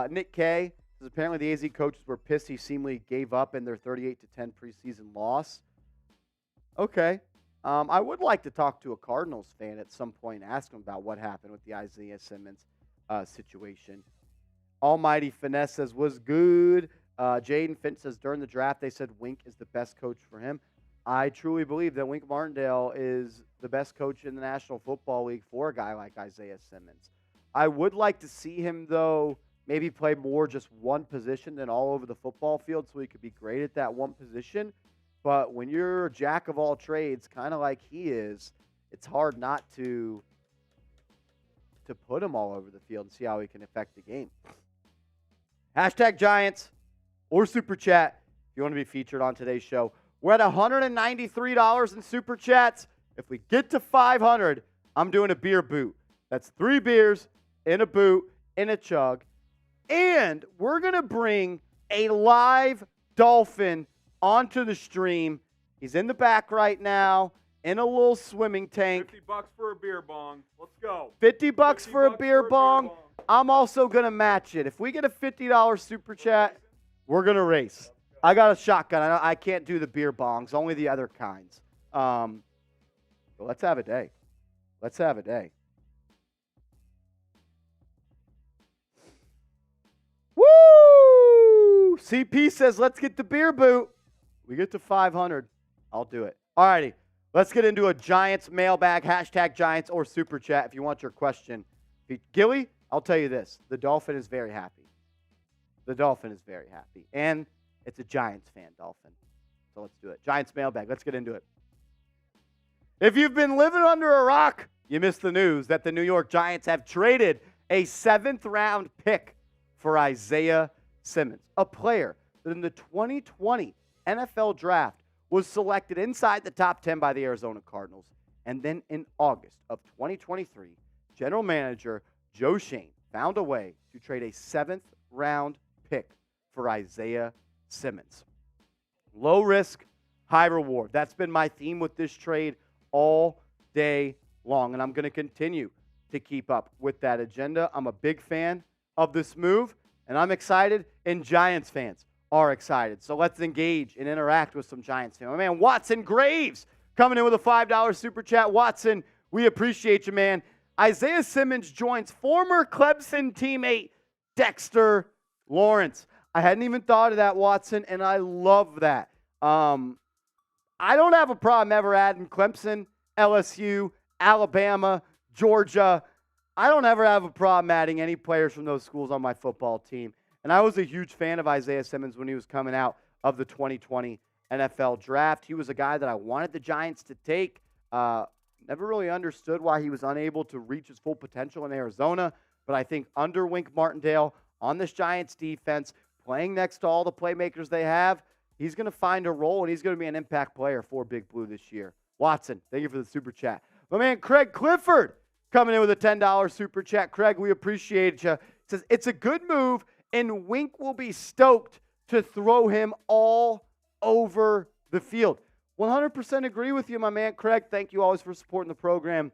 A: Nick K. says apparently the AZ coaches were pissed he seemingly gave up in their 38-10 preseason loss. Okay. I would like to talk to a Cardinals fan at some point and ask him about what happened with the Isaiah Simmons situation. Almighty Finesse says, was good. Jaden Finch says, during the draft, they said Wink is the best coach for him. I truly believe that Wink Martindale is the best coach in the National Football League for a guy like Isaiah Simmons. I would like to see him, though, maybe play more just one position than all over the football field so he could be great at that one position. But when you're a jack of all trades, kind of like he is, it's hard not to put him all over the field and see how he can affect the game. Hashtag Giants or Super Chat if you want to be featured on today's show. We're at $193 in Super Chats. If we get to 500, I'm doing a beer boot. That's 3 beers in a boot, in a chug. And we're going to bring a live dolphin onto the stream. He's in the back right now in a little swimming tank.
B: $50 for a beer bong. Let's go.
A: $50 for a beer bong. I'm also going to match it. If we get a $50 super chat, we're going to race. I got a shotgun. I can't do the beer bongs, only the other kinds. But let's have a day. Let's have a day. Woo! CP says, let's get the beer boot. We get to 500. I'll do it. All righty. Let's get into a Giants mailbag. Hashtag Giants or Super Chat if you want your question. Gilly, I'll tell you this. The Dolphin is very happy. The Dolphin is very happy. And it's a Giants fan, Dolphin. So let's do it. Giants mailbag. Let's get into it. If you've been living under a rock, you missed the news that the New York Giants have traded a 7th-round pick for Isaiah Simmons, a player that in the 2020 NFL Draft was selected inside the top 10 by the Arizona Cardinals. And then in August of 2023, general manager Joe Schoen found a way to trade a 7th-round pick for Isaiah Simmons. Low risk, high reward. That's been my theme with this trade all day long, and I'm going to continue to keep up with that agenda. I'm a big fan of this move, and I'm excited, and Giants fans are excited. So let's engage and interact with some Giants fans. My man Watson Graves coming in with a $5 super chat. Watson, we appreciate you, man. Isaiah Simmons joins former Clemson teammate Dexter Lawrence. I hadn't even thought of that, Watson, and I love that. I don't have a problem ever adding Clemson, LSU, Alabama, Georgia. I don't ever have a problem adding any players from those schools on my football team. And I was a huge fan of Isaiah Simmons when he was coming out of the 2020 NFL Draft. He was a guy that I wanted the Giants to take. Never really understood why he was unable to reach his full potential in Arizona. But I think under Wink Martindale, on this Giants defense, playing next to all the playmakers they have, he's going to find a role, and he's going to be an impact player for Big Blue this year. Watson, thank you for the super chat. My man Craig Clifford coming in with a $10 super chat. Craig, we appreciate you. Says, it's a good move, and Wink will be stoked to throw him all over the field. 100% agree with you, my man Craig. Thank you always for supporting the program.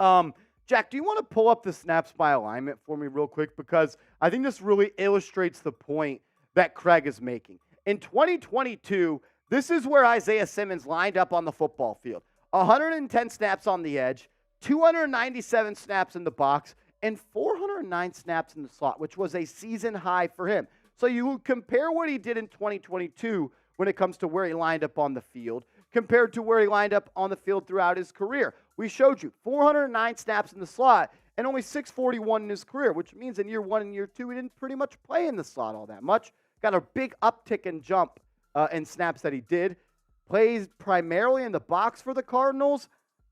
A: Jack, do you want to pull up the snaps by alignment for me real quick? Because I think this really illustrates the point that Craig is making. In 2022, this is where Isaiah Simmons lined up on the football field. 110 snaps on the edge, 297 snaps in the box, and 409 snaps in the slot, which was a season high for him. So you compare what he did in 2022 when it comes to where he lined up on the field compared to where he lined up on the field throughout his career. We showed you 409 snaps in the slot and only 641 in his career, which means in year 1 and year 2, he didn't pretty much play in the slot all that much. Got a big uptick and jump in snaps that he did. Plays primarily in the box for the Cardinals.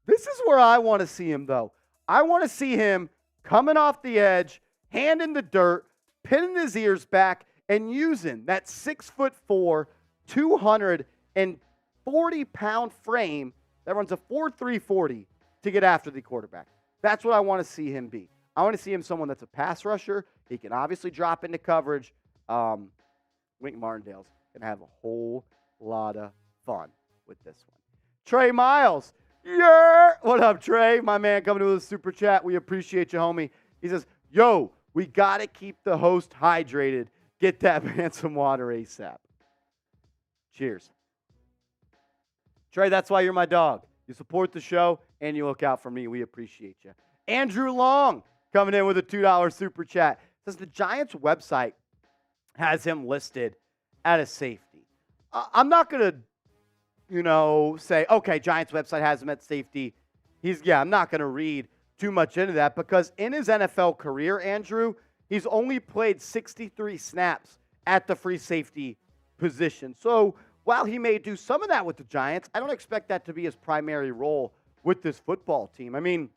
A: This is where I want to see him, though. I want to see him coming off the edge, hand in the dirt, pinning his ears back, and using that 6'4", 240-pound frame that runs a 4.3 40 to get after the quarterback. That's what I want to see him be. I want to see him someone that's a pass rusher. He can obviously drop into coverage. Wink Martindale's going to have a whole lot of fun with this one. Trey Miles. Yeah. What up, Trey? My man coming to with a super chat. We appreciate you, homie. He says, yo, we got to keep the host hydrated. Get that man some water ASAP. Cheers. Trey, that's why you're my dog. You support the show, and you look out for me. We appreciate you. Andrew Long coming in with a $2 super chat. Says the Giants website has him listed at a safety. I'm not going to, say, okay, Giants website has him at safety. I'm not going to read too much into that because in his NFL career, Andrew, he's only played 63 snaps at the free safety position. So while he may do some of that with the Giants, I don't expect that to be his primary role with this football team. I mean,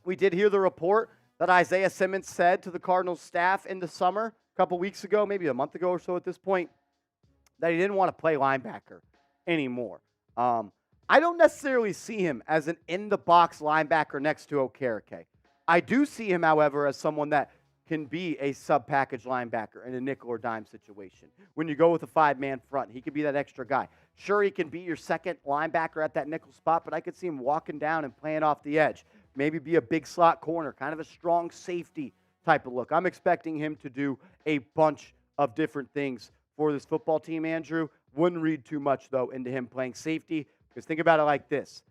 A: we did hear the report that Isaiah Simmons said to the Cardinals staff in the summer, a couple weeks ago, maybe a month ago or so at this point, that he didn't want to play linebacker anymore. I don't necessarily see him as an in-the-box linebacker next to Okereke. I do see him, however, as someone that can be a sub-package linebacker in a nickel or dime situation. When you go with a 5-man front, he could be that extra guy. Sure, he can be your second linebacker at that nickel spot, but I could see him walking down and playing off the edge. Maybe be a big slot corner, kind of a strong safety type of look. I'm expecting him to do a bunch of different things for this football team, Andrew. Wouldn't read too much, though, into him playing safety, because think about it like this.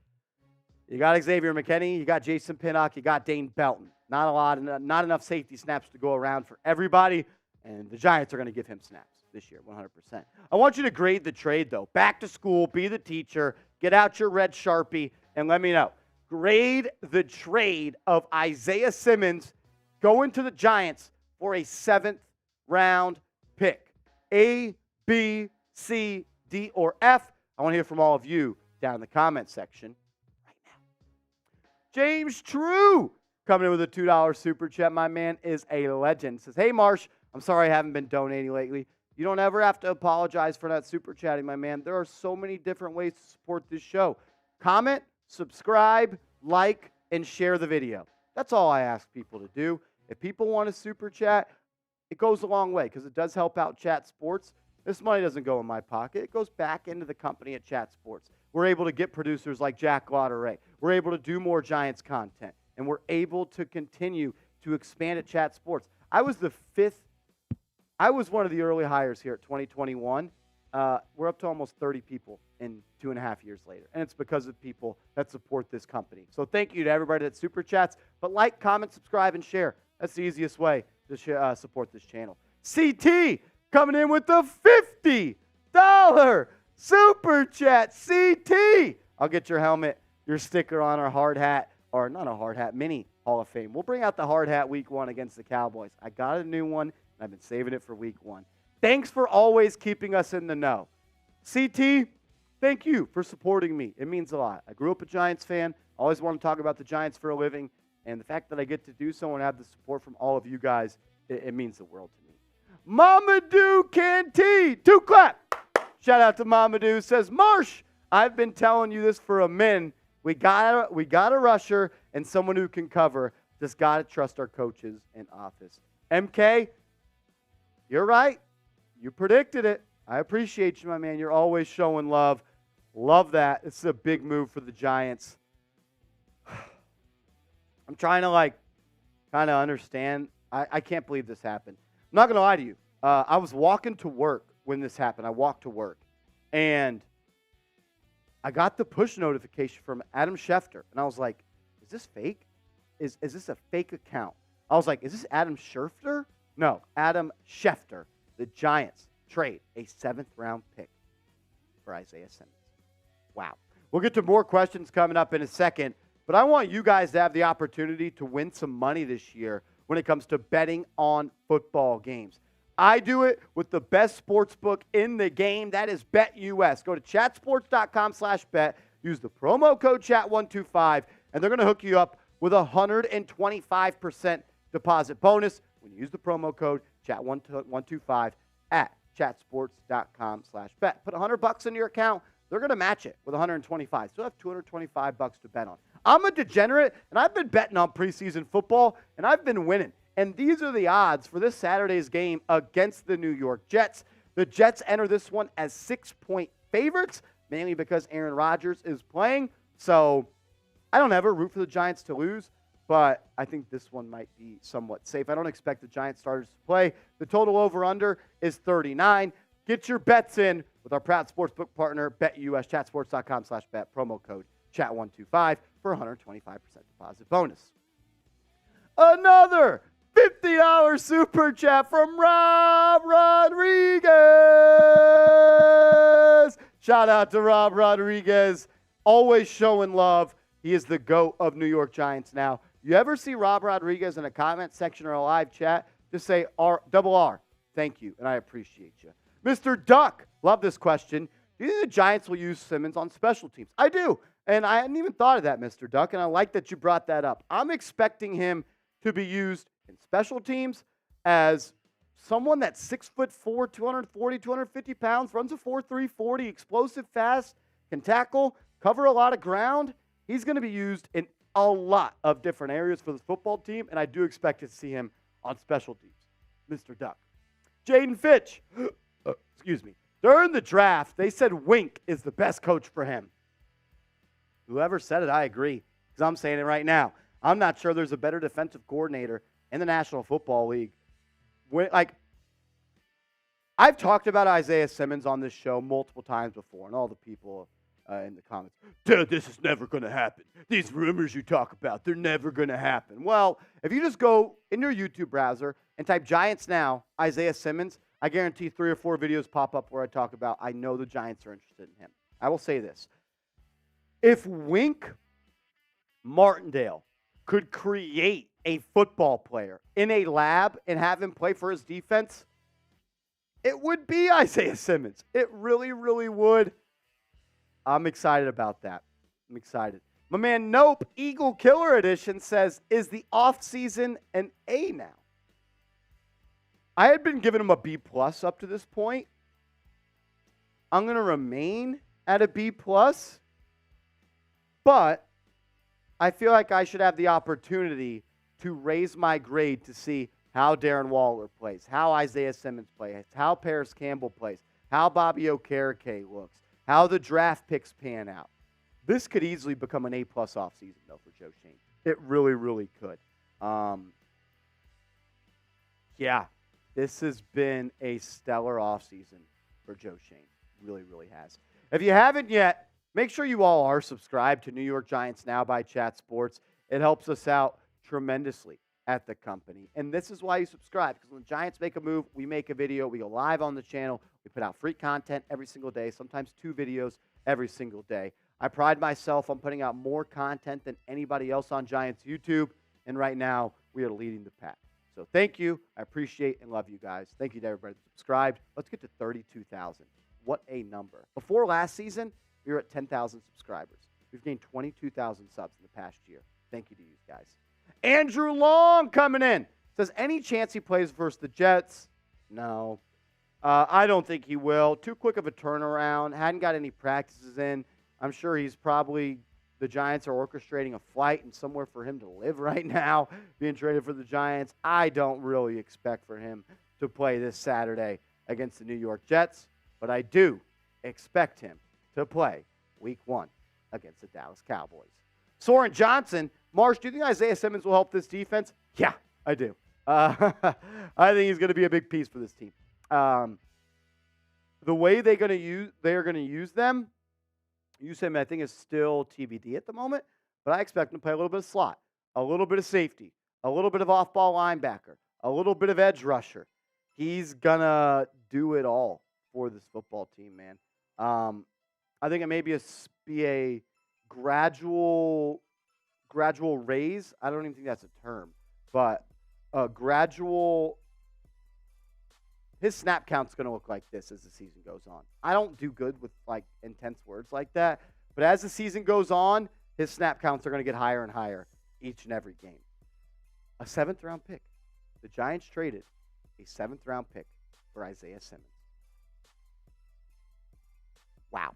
A: You got Xavier McKinney, you got Jason Pinnock, you got Dane Belton. Not enough safety snaps to go around for everybody, and the Giants are going to give him snaps this year, 100%. I want you to grade the trade, though. Back to school, be the teacher, get out your red Sharpie, and let me know. Grade the trade of Isaiah Simmons going to the Giants for a 7th-round pick. A, B, C, D, or F. I want to hear from all of you down in the comment section right now. James True coming in with a $2 super chat. My man is a legend. Says, hey, Marsh, I'm sorry I haven't been donating lately. You don't ever have to apologize for that super chatting, my man. There are so many different ways to support this show. Comment, subscribe, like, and share the video. That's all I ask people to do. If people want to super chat, it goes a long way because it does help out Chat Sports. This money doesn't go in my pocket. It goes back into the company at Chat Sports. We're able to get producers like Jack Lauderay. We're able to do more Giants content. And we're able to continue to expand at Chat Sports. I was one of the early hires here at 2021. We're up to almost 30 people in 2.5 years later. And it's because of people that support this company. So thank you to everybody that super chats. But like, comment, subscribe, and share. That's the easiest way to support this channel. CT coming in with the $50 super chat. CT. I'll get your helmet, your sticker on our hard hat, or not a hard hat, mini Hall of Fame. We'll bring out the hard hat week 1 against the Cowboys. I got a new one, and I've been saving it for week 1. Thanks for always keeping us in the know. CT, thank you for supporting me. It means a lot. I grew up a Giants fan. Always want to talk about the Giants for a living. And the fact that I get to do so and have the support from all of you guys It means the world to me. Mamadou Canty, 2 clap. Shout out to Mamadou. Says, Marsh, I've been telling you this for a minute. We got a rusher and someone who can cover. Just got to trust our coaches and office. MK, you're right. You predicted it. I appreciate you, my man. You're always showing love. Love that. This is a big move for the Giants. I'm trying to, kind of understand. I can't believe this happened. I'm not going to lie to you. I was walking to work when this happened. I walked to work. And I got the push notification from Adam Schefter. And I was like, is this fake? Is this a fake account? I was like, is this Adam Schefter? No, Adam Schefter. The Giants trade a 7th-round pick for Isaiah Simmons. Wow. We'll get to more questions coming up in a second, but I want you guys to have the opportunity to win some money this year when it comes to betting on football games. I do it with the best sports book in the game. That is BetUS. Go to chatsports.com/bet. Use the promo code chat125, and they're going to hook you up with a 125% deposit bonus when you use the promo code chat125 at chatsports.com/bet. Put $100 in your account. They're going to match it with 125. So you have $225 to bet on. I'm a degenerate, and I've been betting on preseason football, and I've been winning. And these are the odds for this Saturday's game against the New York Jets. The Jets enter this one as 6-point favorites, mainly because Aaron Rodgers is playing. So I don't ever root for the Giants to lose, but I think this one might be somewhat safe. I don't expect the Giants starters to play. The total over-under is 39. Get your bets in with our proud sportsbook partner, BetUS, chatsports.com/bet, promo code chat125 for 125% deposit bonus. Another $50 super chat from Rob Rodriguez. Shout out to Rob Rodriguez. Always showing love. He is the GOAT of New York Giants now. You ever see Rob Rodriguez in a comment section or a live chat, just say R. Thank you, and I appreciate you. Mr. Duck, love this question. Do you think the Giants will use Simmons on special teams? I do, and I hadn't even thought of that, Mr. Duck, and I like that you brought that up. I'm expecting him to be used in special teams as someone that's 6'4", 240, 250 pounds, runs a 4.3 40, explosive, fast, can tackle, cover a lot of ground. He's going to be used in a lot of different areas for this football team, and I do expect to see him on special teams. Mr. Duck. Jaden Fitch. Excuse me. During the draft, they said Wink is the best coach for him. Whoever said it, I agree, because I'm saying it right now. I'm not sure there's a better defensive coordinator in the National Football League. I've talked about Isaiah Simmons on this show multiple times before, and all the people in the comments, dude, this is never going to happen. These rumors you talk about, they're never going to happen. Well, if you just go in your YouTube browser and type Giants Now, Isaiah Simmons, I guarantee 3 or 4 videos pop up where I talk about, I know the Giants are interested in him. I will say this. If Wink Martindale could create a football player in a lab and have him play for his defense, it would be Isaiah Simmons. It really, really would. I'm excited about that. I'm excited. My man Nope, Eagle Killer Edition says, is the offseason an A now? I had been giving him a B+ up to this point. I'm going to remain at a B+, but I feel like I should have the opportunity to raise my grade to see how Darren Waller plays, how Isaiah Simmons plays, how Paris Campbell plays, how Bobby Okereke looks, how the draft picks pan out. This could easily become an A+ offseason, though, for Joe Schoen. It really, really could. Yeah, this has been a stellar offseason for Joe Schoen. Really, really has. If you haven't yet, make sure you all are subscribed to New York Giants Now by Chat Sports. It helps us out tremendously at the company. And this is why you subscribe, because when the Giants make a move, we make a video, we go live on the channel, we put out free content every single day, sometimes 2 videos every single day. I pride myself on putting out more content than anybody else on Giants YouTube, and right now we are leading the pack. So thank you. I appreciate and love you guys. Thank you to everybody that subscribed. Let's get to 32,000. What a number. Before last season, we were at 10,000 subscribers. We've gained 22,000 subs in the past year. Thank you to you guys. Andrew Long coming in. Says, any chance he plays versus the Jets? No. I don't think he will. Too quick of a turnaround. Hadn't got any practices in. I'm sure the Giants are orchestrating a flight and somewhere for him to live right now, being traded for the Giants. I don't really expect for him to play this Saturday against the New York Jets, but I do expect him to play Week 1 against the Dallas Cowboys. Soren Johnson, Marsh, do you think Isaiah Simmons will help this defense? Yeah, I do. I think he's going to be a big piece for this team. The way they are going to use them, use him, I think, is still TBD at the moment, but I expect him to play a little bit of slot, a little bit of safety, a little bit of off-ball linebacker, a little bit of edge rusher. He's going to do it all for this football team, man. I think it may be a gradual raise. I don't even think that's a term, but a gradual. His snap count's going to look like this as the season goes on. I don't do good with intense words like that, but as the season goes on, his snap counts are going to get higher and higher each and every game. A 7th-round pick. The Giants traded a 7th-round pick for Isaiah Simmons. Wow.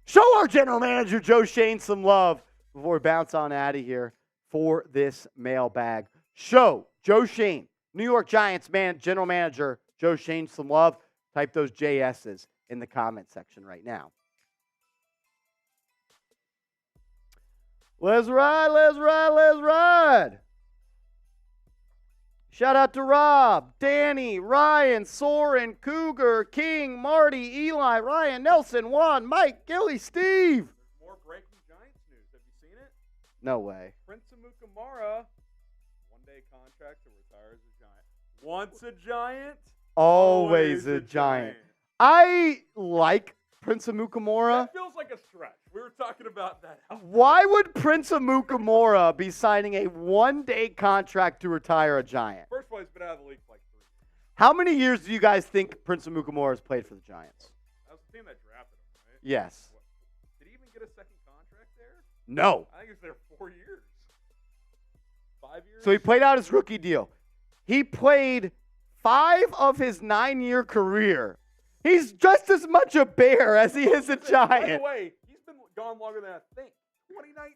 A: Show our general manager, Joe Schoen, some love before we bounce on out of here for this mailbag. Show Joe Schoen, New York Giants general manager, Joe Schoen, some love. Type those JS's in the comment section right now. Let's ride, let's ride, let's ride. Shout out to Rob, Danny, Ryan, Soren, Cougar, King, Marty, Eli, Ryan, Nelson, Juan, Mike, Gilly, Steve.
B: More breaking Giants news. Have you seen it?
A: No way.
B: Prince Amukamara, one-day contract to retire as a Giant. Once a Giant,
A: always a Giant. I like Prince Amukamara.
B: That feels like a stretch. We were talking about that.
A: Why would Prince Amukamara be signing a one-day contract to retire a Giant?
B: First of all, he's been out of the league for like 3 years.
A: How many years do you guys think Prince Amukamara has played for the Giants?
B: That was the team that drafted him, right?
A: Yes.
B: What, did he even get a second contract there?
A: No.
B: I think he was there 4 years. 5 years?
A: So he played out his rookie deal. He played 5 of his 9-year career. He's just as much a Bear as he is a Giant.
B: By the way, he's been gone longer than I think. 2019.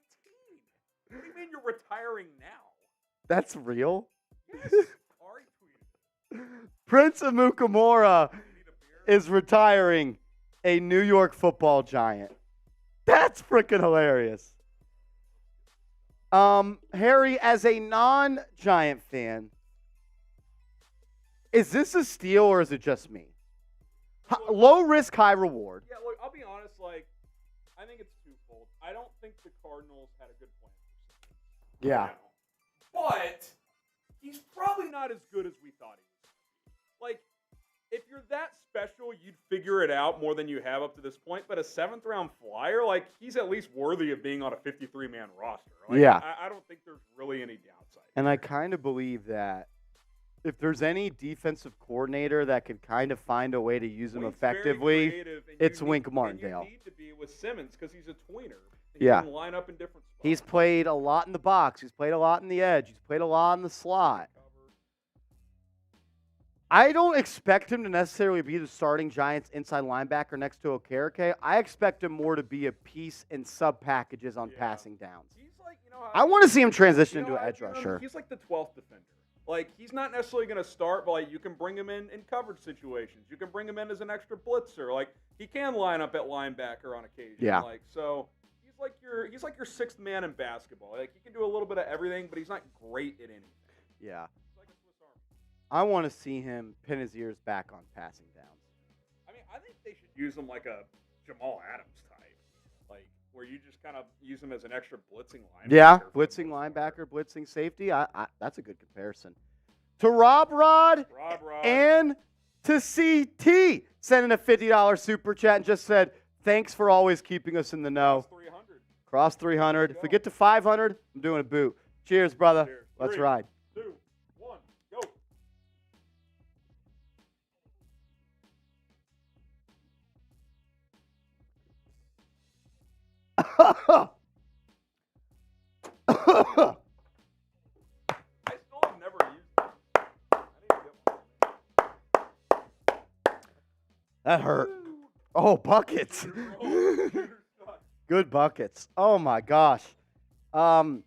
B: What do you mean you're retiring now?
A: That's real?
B: Yes. Ari tweeted.
A: Prince Amukamara is retiring a New York Football Giant. That's freaking hilarious. Harry, as a non-Giant fan, is this a steal or is it just me? Low risk, high reward.
B: Yeah, look, I'll be honest, I think it's twofold. I don't think the Cardinals had a good plan for Simmons.
A: Yeah.
B: But he's probably not as good as we thought he was. If you're that special, you'd figure it out more than you have up to this point. But a 7th-round flyer, he's at least worthy of being on a 53-man roster. I don't think there's really any downside.
A: And I kind of believe that if there's any defensive coordinator that could kind of find a way to use him effectively, it's Wink Martindale.
B: And you need to be with Simmons because he's a tweener.
A: He
B: can line up in different spots.
A: He's played a lot in the box. He's played a lot in the edge. He's played a lot in the slot. I don't expect him to necessarily be the starting Giants inside linebacker next to Okereke. I expect him more to be a piece in sub-packages on passing downs.
B: He's
A: I want to see him transition into an edge rusher.
B: He's like the 12th defender. He's not necessarily going to start, but you can bring him in coverage situations. You can bring him in as an extra blitzer. He can line up at linebacker on occasion.
A: Yeah.
B: So he's like your 6th man in basketball. He can do a little bit of everything, but he's not great at anything.
A: Yeah.
B: He's like a Swiss Army.
A: I want to see him pin his ears back on passing downs.
B: I think they should use him like a Jamal Adams type. Where you just kind of use him as an extra blitzing linebacker.
A: Yeah, blitzing linebacker, blitzing safety. That's a good comparison. To Rob Rod. And to CT, sending a $50 super chat and just said, thanks for always keeping us in the know. Cross 300. If we get to 500, I'm doing a boot. Cheers, brother.
B: Cheers.
A: Let's
B: 3,
A: ride.
B: 2, 1, go. I still have never used it.
A: That hurt. Oh, buckets. Good buckets. Oh, my gosh. I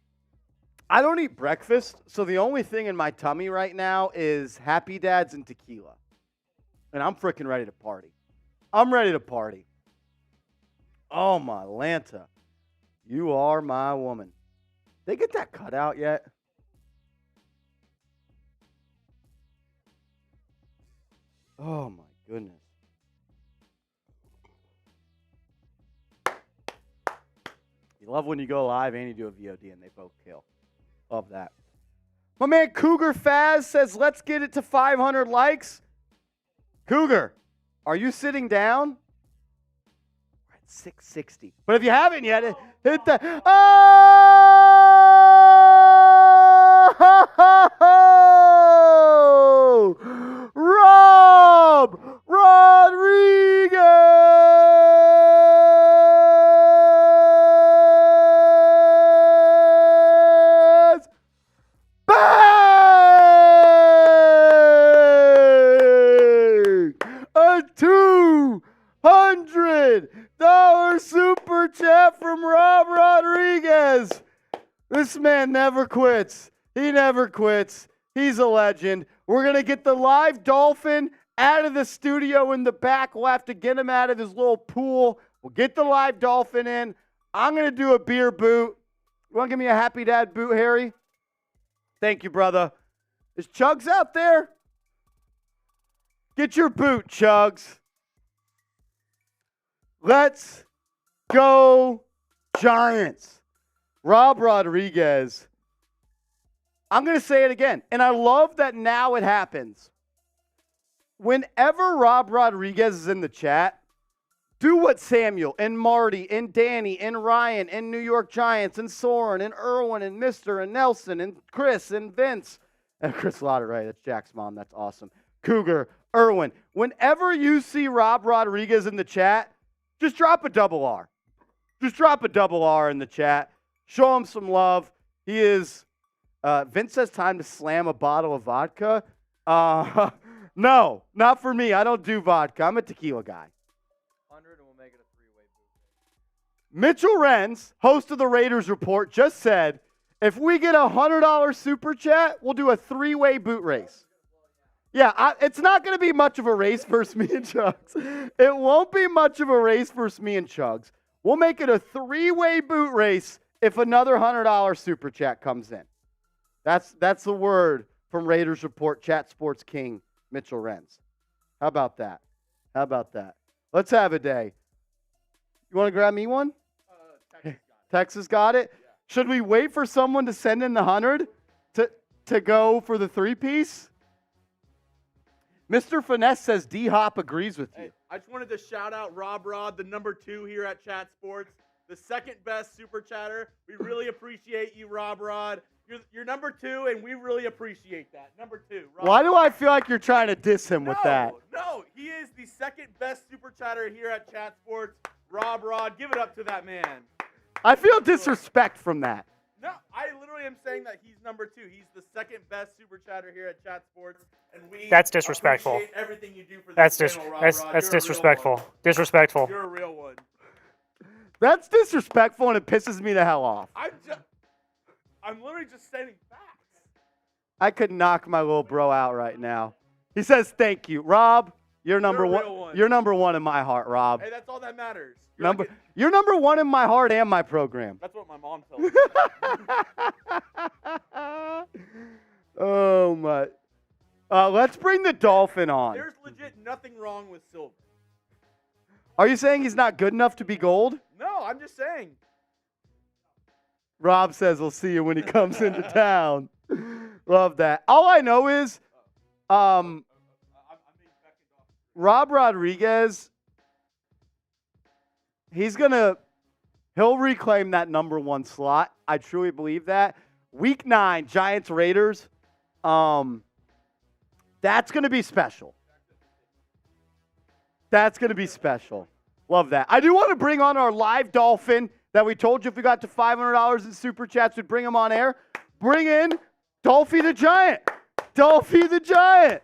A: don't eat breakfast, so the only thing in my tummy right now is Happy Dads and tequila. And I'm freaking ready to party. I'm ready to party. Oh, my Lanta. You are my woman. They get that cut out yet? Oh, my goodness. You love when you go live and you do a VOD and they both kill. Love that. My man Cougar Faz says, let's get it to 500 likes. Cougar, are you sitting down? We're at 660. But if you haven't yet, hit that. Oh! Rob Rodriguez! Bang! A $200 super chat from Rob Rodriguez. This man never quits. He never quits. He's a legend. We're going to get the live dolphin out of the studio in the back. We'll have to get him out of his little pool. We'll get the live dolphin in. I'm going to do a beer boot. You want to give me a Happy Dad boot, Harry? Thank you, brother. Is Chugs out there? Get your boot, Chugs. Let's go, Giants. Rob Rodriguez. I'm going to say it again, and I love that now it happens. Whenever Rob Rodriguez is in the chat, do what Samuel and Marty and Danny and Ryan and New York Giants and Soren and Irwin and Mister and Nelson and Chris and Vince and Chris Lauder, right? That's Jack's mom. That's awesome. Cougar, Irwin. Whenever you see Rob Rodriguez in the chat, just drop a double R. Just drop a double R in the chat. Show him some love. He is... Vince says time to slam a bottle of vodka. No, not for me. I don't do vodka. I'm a tequila guy.
B: 100 and we'll make it a three-way boot.
A: Mitchell Renz, host of the Raiders Report, just said, if we get a $100 super chat, we'll do a three-way boot race. Yeah, it's not going to be much of a race versus me and Chugs. It won't be much of a race versus me and Chugs. We'll make it a three-way boot race if another $100 super chat comes in. That's the word from Raiders Report Chat Sports King, Mitchell Renz. How about that? How about that? Let's have a day. You want to grab me one? Texas got it? Yeah. Should we wait for someone to send in the 100 to go for the three-piece? Mr. Finesse says D-Hop agrees with you.
D: Hey, I just wanted to shout out Rob Rod, the number 2 here at Chat Sports, the second best super chatter. We really appreciate you, Rob Rod. You're number 2, and we really appreciate that. Number 2. Rob
A: Why do I feel like you're trying to diss him with that?
D: No, he is the second best super chatter here at Chat Sports. Rob Rod, give it up to that man.
A: I feel disrespect from that.
D: No, I literally am saying that he's number 2. He's the second best super chatter here at Chat Sports, and we
C: That's disrespectful.
D: appreciate everything you do for this channel, Rob Rod.
C: That's
D: You're
C: disrespectful.
D: A real one.
C: Disrespectful.
D: You're a real one.
A: That's disrespectful, and it pisses me the hell off.
D: I'm literally just stating facts.
A: I could knock my little bro out right now. He says, thank you. Rob, you're number
D: You're a real
A: one.
D: one.
A: You're number one in my heart, Rob.
D: Hey, that's all that matters.
A: You're number one in my heart and my program.
D: That's what my mom tells me.
A: Oh, my. Let's bring the dolphin on.
D: There's legit nothing wrong with silver.
A: Are you saying he's not good enough to be gold?
D: No, I'm just saying.
A: Rob says we'll see you when he comes into town. Love that. All I know is Rob Rodriguez, he'll reclaim that number 1 slot. I truly believe that. Week 9, Giants Raiders. That's going to be special. That's going to be special. Love that. I do want to bring on our live dolphin that we told you if we got to $500 in super chats, we'd bring him on air. Bring in Dolphy the Giant. Dolphy the Giant.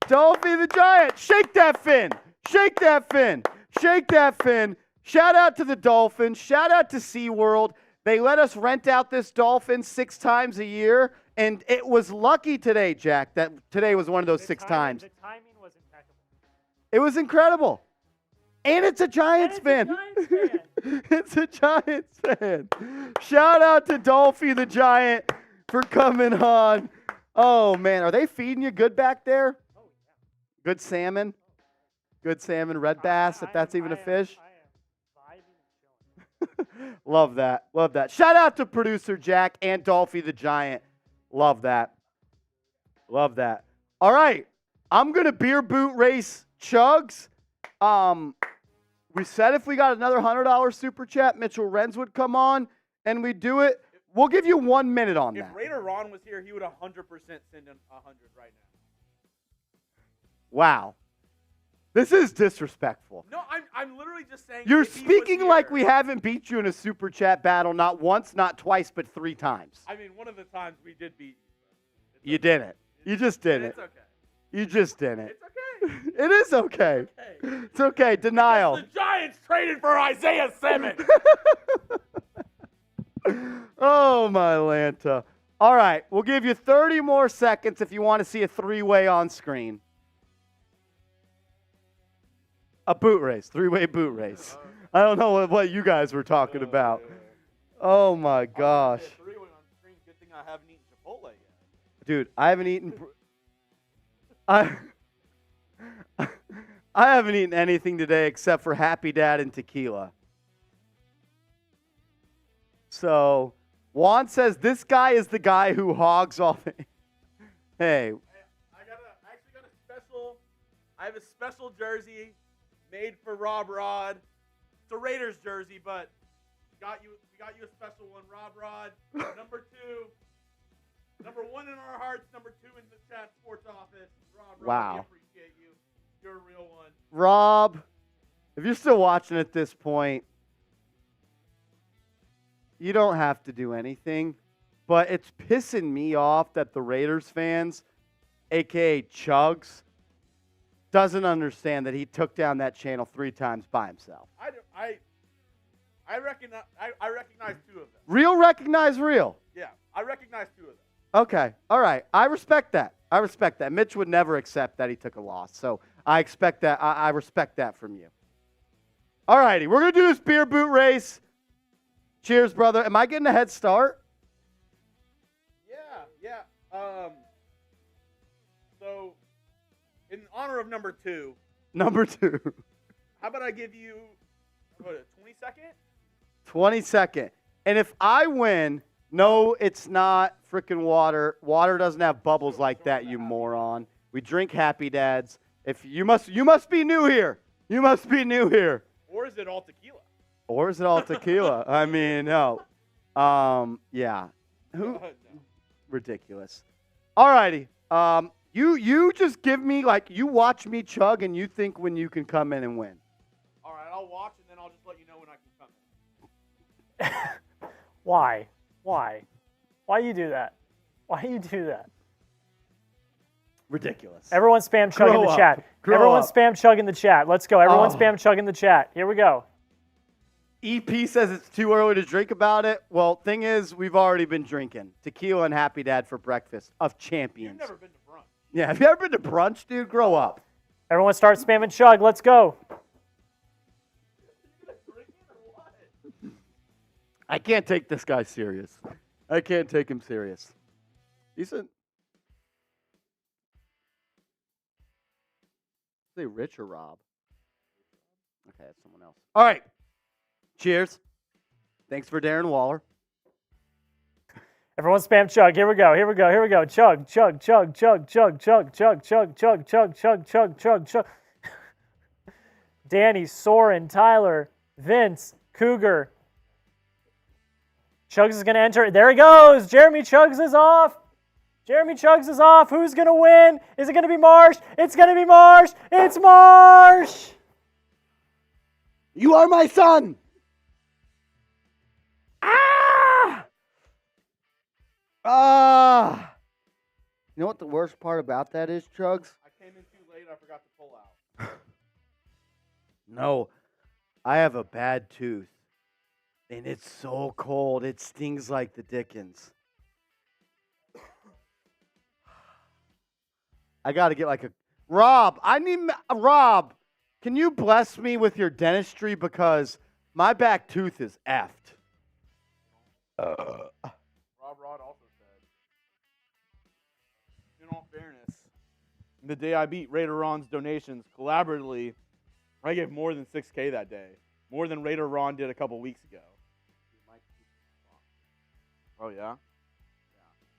A: Dolphy the Giant. Shake that fin. Shake that fin. Shake that fin. Shout out to the Dolphins. Shout out to SeaWorld. They let us rent out this dolphin 6 times a year, and it was lucky today, Jack, that today was one of those 6 times.
C: The timing was impeccable.
A: It was incredible. And it's a Giants fan. It's a Giants fan. Shout out to Dolphy the Giant for coming on. Oh, man. Are they feeding you good back there?
C: Oh, yeah.
A: Good salmon? Good salmon, red bass, if that's even a fish?
C: I am vibing and chilling.
A: Love that. Love that. Shout out to producer Jack and Dolphy the Giant. Love that. Love that. All right. I'm going to beer boot race Chugs. We said if we got another $100 super chat, Mitchell Renz would come on and we do it. We'll give you 1 minute on that.
D: If Raider Ron was here, he would 100% send in 100 right now.
A: Wow. This is disrespectful.
D: No, I'm literally just saying.
A: You're
D: if he was
A: speaking like
D: here-
A: we haven't beat you in a super chat battle not once, not twice, but 3 times.
D: I mean, one of the times we did beat you.
A: You didn't. You just didn't.
D: It's okay.
A: You just didn't.
D: It's okay.
A: It is okay. It's okay. Denial.
D: The Giants traded for Isaiah Simmons.
A: Oh, my Lanta. All right. We'll give you 30 more seconds if you want to see a 3-way on screen. A boot race. 3-way boot race. I don't know what you guys were talking about. Oh, my gosh.
D: Three-way on screen. Good thing I haven't eaten Chipotle yet.
A: Dude, I haven't eaten... I haven't eaten anything today except for Happy Dad and tequila. So, Juan says this guy is the guy who hogs off. Hey.
D: I actually got a special. I have a special jersey made for Rob Rod. It's a Raiders jersey, but we got you a special one, Rob Rod. Number 2. Number 1 in our hearts, number 2 in the chat sports office. Rob,
A: Wow.
D: we appreciate you. You're a real one.
A: Rob, if you're still watching at this point, you don't have to do anything, but it's pissing me off that the Raiders fans, a.k.a. Chugs, doesn't understand that he took down that channel 3 times by himself.
D: I recognize 2 of them.
A: Real recognize real.
D: Yeah, I recognize 2 of them.
A: Okay. All right. I respect that. Mitch would never accept that he took a loss. So I expect that. I respect that from you. All righty. We're going to do this beer boot race. Cheers, brother. Am I getting a head start?
D: Yeah. So, in honor of number 2.
A: Number 2.
D: How about I give you, what, a 20-second?
A: 22nd. And if I win, no, it's not freaking water. Water doesn't have bubbles like that, you moron. We drink Happy Dads. If you must be new here. You must be new here.
D: Or is it all tequila?
A: Or is it all tequila? I mean, no. Yeah. Who?
D: No.
A: Ridiculous. All righty. You just give me, like, you watch me chug and you think when you can come in and win.
D: All right, I'll watch and then I'll just let you know when I can come in.
C: Why? Why you do that? Why you do that?
A: Ridiculous.
C: Everyone spam chug in the chat.
A: Grow
C: Everyone
A: up.
C: spam chug in the chat. Let's go. Everyone
A: Oh.
C: spam chug in the chat. Here we go.
A: EP says it's too early to drink about it. Well, thing is, we've already been drinking tequila and Happy Dad for breakfast of champions.
D: You've never been to brunch.
A: Yeah, have you ever been to brunch, dude? Grow up.
C: Everyone start spamming chug. Let's go.
D: You gonna drink it or what?
A: I can't take this guy serious. I can't take him serious. Decent. Say Rich or Rob? Okay, that's someone else. All right. Cheers. Thanks for Darren Waller.
C: Everyone spam chug. Here we go. Chug, chug, chug, chug, chug, chug, chug, chug, chug, chug, chug, chug, chug, chug. Danny, Soren, Tyler, Vince, Cougar. Chugs is going to enter. There he goes. Jeremy Chugs is off. Who's going to win? Is it going to be Marsh? It's going to be Marsh. It's Marsh.
A: You are my son. You know what the worst part about that is, Chugs?
D: I came in too late. I forgot to pull out.
A: No, I have a bad tooth, and it's so cold. It stings like the dickens. I got to get like a Rob. Rob. Can you bless me with your dentistry because my back tooth is effed.
D: Rob Rod also said, in all fairness, the day I beat Raider Ron's donations collaboratively, I gave more than $6,000 that day. More than Raider Ron did a couple weeks ago. Oh, yeah? Yeah.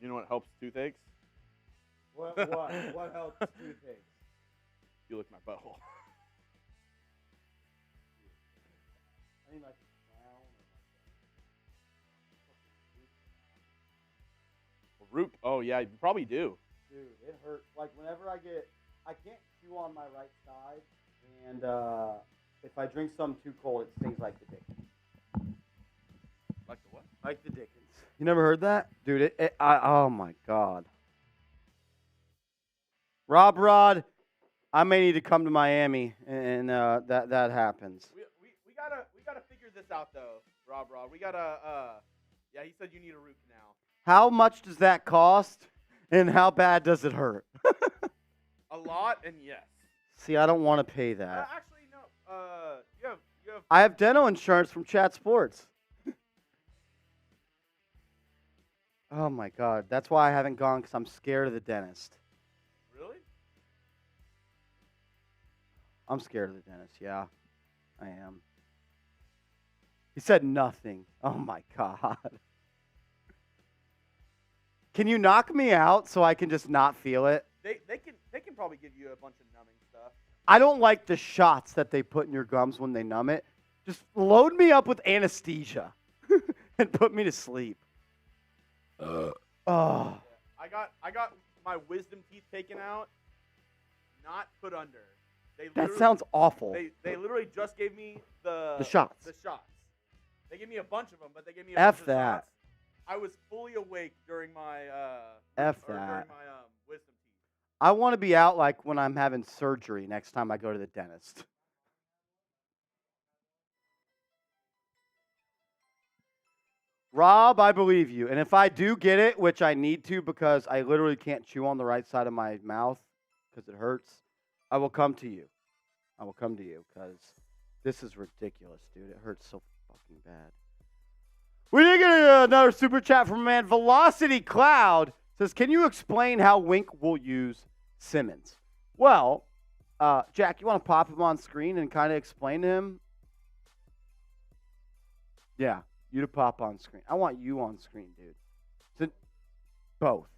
D: You know what helps toothaches?
A: What helps toothaches?
D: You lick my butthole.
A: I mean, like,
D: Root? Oh, yeah, you probably do.
A: dude, it hurts. Like, whenever I can't chew on my right side, and if I drink something too cold, it stings like the dickens.
D: Like the what?
A: Like the dickens. You never heard that? Dude, oh my God. Rob Rod, I may need to come to Miami, and that happens.
D: We gotta figure this out though, Rob Rod. We gotta yeah, he said you need a root canal.
A: How much does that cost, and how bad does it hurt?
D: A lot, and yes.
A: See, I don't want to pay that.
D: Actually, no. You have.
A: I have dental insurance from Chat Sports. Oh my God, that's why I haven't gone, because I'm scared of the dentist.
D: Really?
A: I'm scared of the dentist, yeah. I am. He said nothing. Oh my God. Can you knock me out so I can just not feel it?
D: They can probably give you a bunch of numbing stuff.
A: I don't like the shots that they put in your gums when they numb it. Just load me up with anesthesia and put me to sleep. Oh.
D: I got my wisdom teeth taken out, not put under.
A: That sounds awful.
D: They literally just gave me the
A: shots.
D: The shots. They gave me a bunch of them, but they gave me a
A: F
D: bunch
A: that.
D: of shots. I was fully awake during my
A: F
D: during
A: that.
D: my wisdom teeth.
A: I want to be out like when I'm having surgery next time I go to the dentist. Rob, I believe you. And if I do get it, which I need to because I literally can't chew on the right side of my mouth because it hurts, I will come to you. I will come to you because this is ridiculous, dude. It hurts so fucking bad. We did get another super chat from a man. Velocity Cloud says, can you explain how Wink will use Simmons? Well, Jack, you want to pop him on screen and kind of explain to him? Yeah, you to pop on screen. I want you on screen, dude. Both.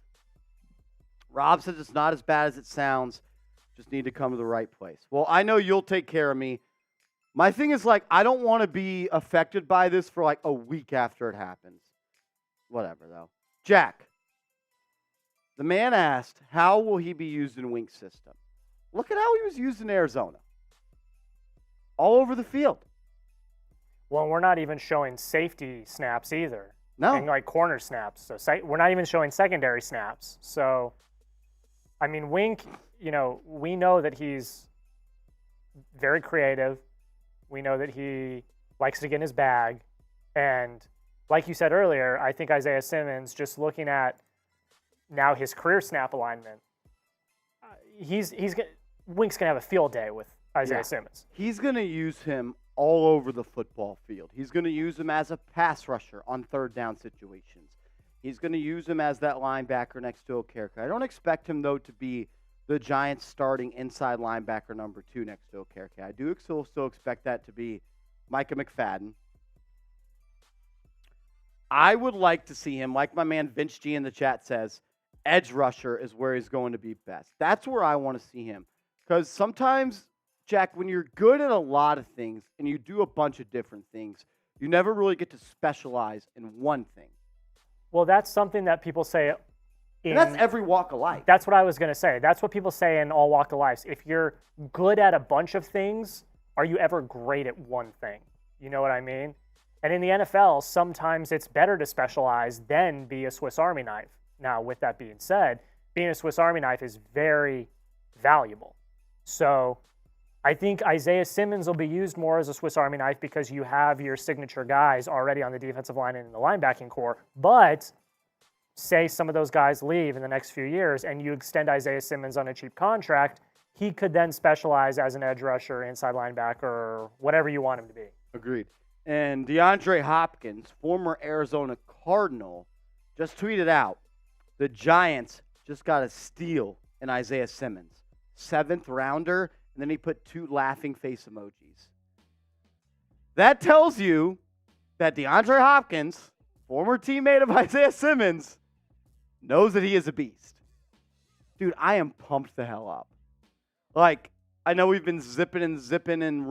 A: Rob says it's not as bad as it sounds. Just need to come to the right place. Well, I know you'll take care of me. My thing is, like, I don't want to be affected by this for, like, a week after it happens. Whatever, though. Jack, the man asked, how will he be used in Wink's system? Look at how he was used in Arizona. All over the field.
C: Well, we're not even showing safety snaps either.
A: No.
C: And, like, corner snaps. So we're not even showing secondary snaps. So, I mean, Wink, you know, we know that he's very creative. We know that he likes to get in his bag. And like you said earlier, I think Isaiah Simmons, just looking at now his career snap alignment, Wink's going to have a field day with Isaiah Simmons.
A: He's going to use him all over the football field. He's going to use him as a pass rusher on third down situations. He's going to use him as that linebacker next to Okereke. I don't expect him, though, to be the Giants starting inside linebacker number 2 next to Okereke. I do still expect that to be Micah McFadden. I would like to see him, like my man Vince G in the chat says, edge rusher is where he's going to be best. That's where I want to see him. Because sometimes, Jack, when you're good at a lot of things and you do a bunch of different things, you never really get to specialize in one thing.
C: Well, that's something that people say.
A: And that's every walk of life.
C: That's what I was going to say. That's what people say in all walk of life. If you're good at a bunch of things, are you ever great at one thing? You know what I mean? And in the NFL, sometimes it's better to specialize than be a Swiss Army knife. Now, with that being said, being a Swiss Army knife is very valuable. So I think Isaiah Simmons will be used more as a Swiss Army knife because you have your signature guys already on the defensive line and in the linebacking core. But say some of those guys leave in the next few years and you extend Isaiah Simmons on a cheap contract, he could then specialize as an edge rusher, inside linebacker, or whatever you want him to be.
A: Agreed. And DeAndre Hopkins, former Arizona Cardinal, just tweeted out, the Giants just got a steal in Isaiah Simmons. 7th rounder, and then he put 2 laughing face emojis. That tells you that DeAndre Hopkins, former teammate of Isaiah Simmons, knows that he is a beast. Dude, I am pumped the hell up. Like, I know we've been ripping and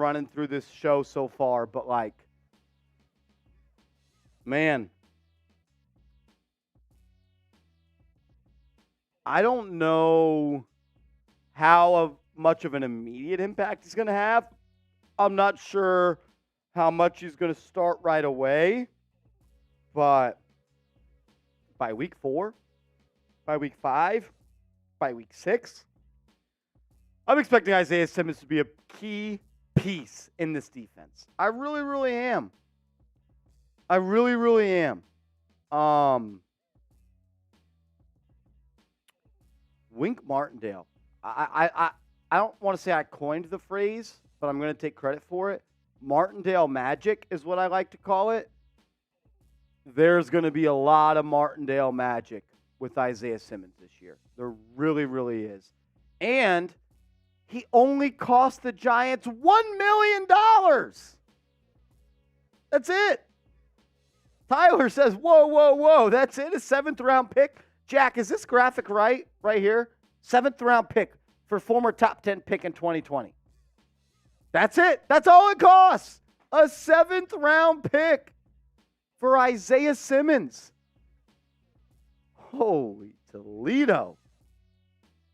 A: running through this show so far, but like, man, I don't know how much of an immediate impact he's going to have. I'm not sure how much he's going to start right away, but by week 4, by week 5, by week 6, I'm expecting Isaiah Simmons to be a key piece in this defense. I really, really am. I really, really am. Wink Martindale. I don't want to say I coined the phrase, but I'm going to take credit for it. Martindale magic is what I like to call it. There's going to be a lot of Martindale magic with Isaiah Simmons this year. There really, really is. And he only cost the Giants $1 million. That's it. Tyler says, whoa, whoa, whoa. That's it? A 7th round pick? Jack, is this graphic right here? 7th round pick for former top 10 pick in 2020. That's it. That's all it costs. A 7th round pick for Isaiah Simmons. Holy Toledo.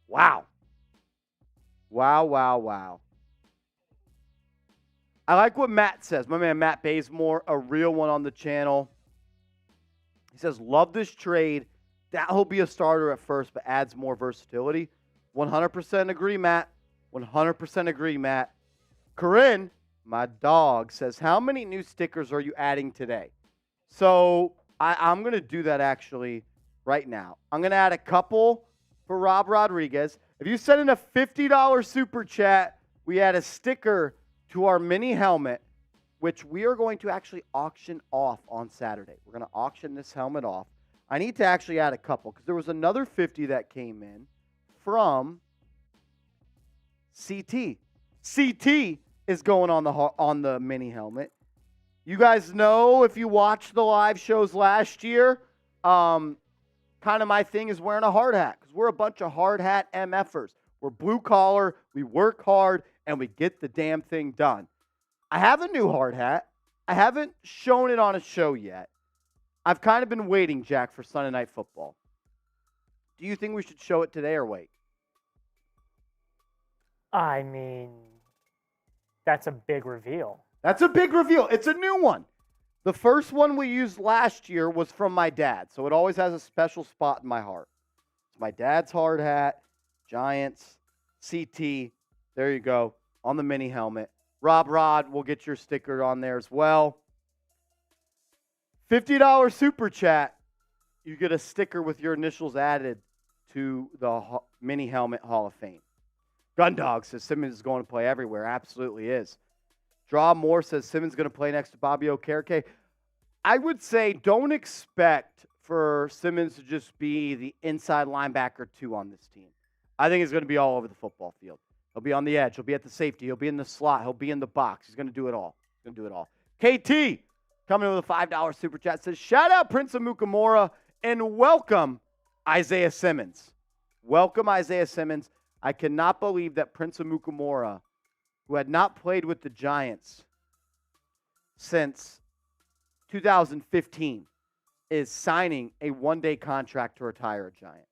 A: Wow. Wow, wow, wow. I like what Matt says. My man Matt Bazemore, a real one on the channel. He says, love this trade. That'll be a starter at first, but adds more versatility. 100% agree, Matt. 100% agree, Matt. Corinne, my dog, says, how many new stickers are you adding today? So I'm going to do that actually right now. I'm going to add a couple for Rob Rodriguez. If you send in a $50 super chat, we add a sticker to our mini helmet, which we are going to actually auction off on Saturday. We're going to auction this helmet off. I need to actually add a couple because there was another 50 that came in from CT. CT is going on the mini helmet. You guys know if you watched the live shows last year, kind of my thing is wearing a hard hat because we're a bunch of hard hat MFers. We're blue collar, we work hard, and we get the damn thing done. I have a new hard hat. I haven't shown it on a show yet. I've kind of been waiting, Jack, for Sunday Night Football. Do you think we should show it today or wait?
C: I mean, that's a big reveal.
A: That's a big reveal. It's a new one. The first one we used last year was from my dad, so it always has a special spot in my heart. It's my dad's hard hat, Giants, CT. There you go, on the mini helmet. Rob Rod will get your sticker on there as well. $50 super chat, you get a sticker with your initials added to the mini helmet Hall of Fame. Gundog says Simmons is going to play everywhere. Absolutely is. Draw Moore says Simmons is going to play next to Bobby Okereke. I would say don't expect for Simmons to just be the inside linebacker 2 on this team. I think he's going to be all over the football field. He'll be on the edge. He'll be at the safety. He'll be in the slot. He'll be in the box. He's going to do it all. He's going to do it all. KT coming in with a $5 super chat says, shout out Prince of Mukamura and welcome Isaiah Simmons. Welcome Isaiah Simmons. I cannot believe that Prince of Mukamura, who had not played with the Giants since 2015, is signing a one-day contract to retire a Giant.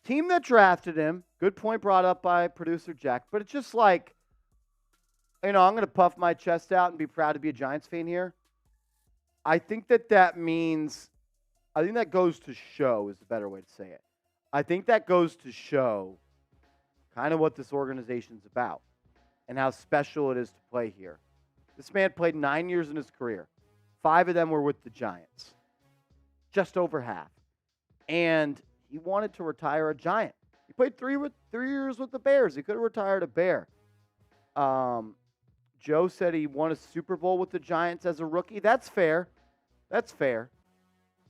A: Team that drafted him, good point brought up by producer Jack, but it's just like, I'm going to puff my chest out and be proud to be a Giants fan here. I think that means, I think that goes to show is the better way to say it. I think that goes to show kind of what this organization's about and how special it is to play here. This man played 9 years in his career. 5 of them were with the Giants, just over half. And he wanted to retire a Giant. He played 3 years with the Bears. He could have retired a Bear. Joe said he won a Super Bowl with the Giants as a rookie. That's fair. That's fair.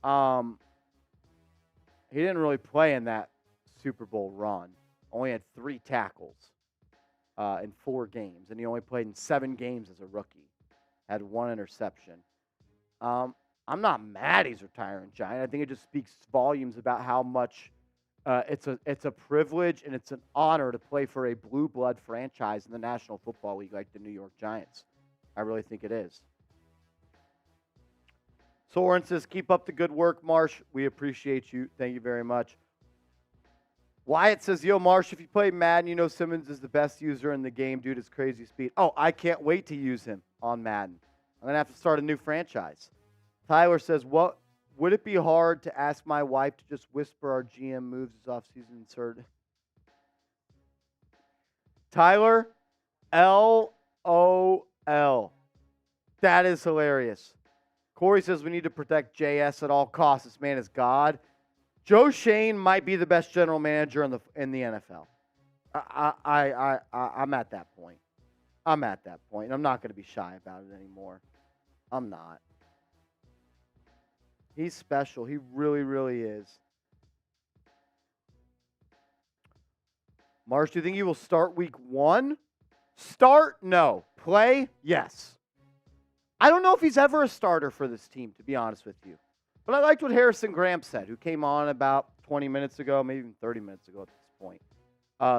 A: He didn't really play in that Super Bowl run. Only had 3 tackles in 4 games, and he only played in 7 games as a rookie. Had 1 interception. I'm not mad he's retiring Giant. I think it just speaks volumes about how much it's a privilege and it's an honor to play for a blue blood franchise in the National Football League like the New York Giants. I really think it is. Soren says, keep up the good work, Marsh. We appreciate you. Thank you very much. Wyatt says, yo, Marsh, if you play Madden, you know Simmons is the best user in the game due to his crazy speed. Oh, I can't wait to use him on Madden. I'm going to have to start a new franchise. Tyler says, what would it be hard to ask my wife to just whisper our GM moves as offseason insert? Tyler, LOL. That is hilarious. Corey says we need to protect JS at all costs. This man is God. Joe Schoen might be the best general manager in the NFL. I'm at that point. I'm at that point. I'm not going to be shy about it anymore. I'm not. He's special. He really, really is. Marsh, do you think he will start week 1? Start? No. Play? Yes. I don't know if he's ever a starter for this team, to be honest with you. But I liked what Harrison Graham said, who came on about 20 minutes ago, maybe even 30 minutes ago at this point.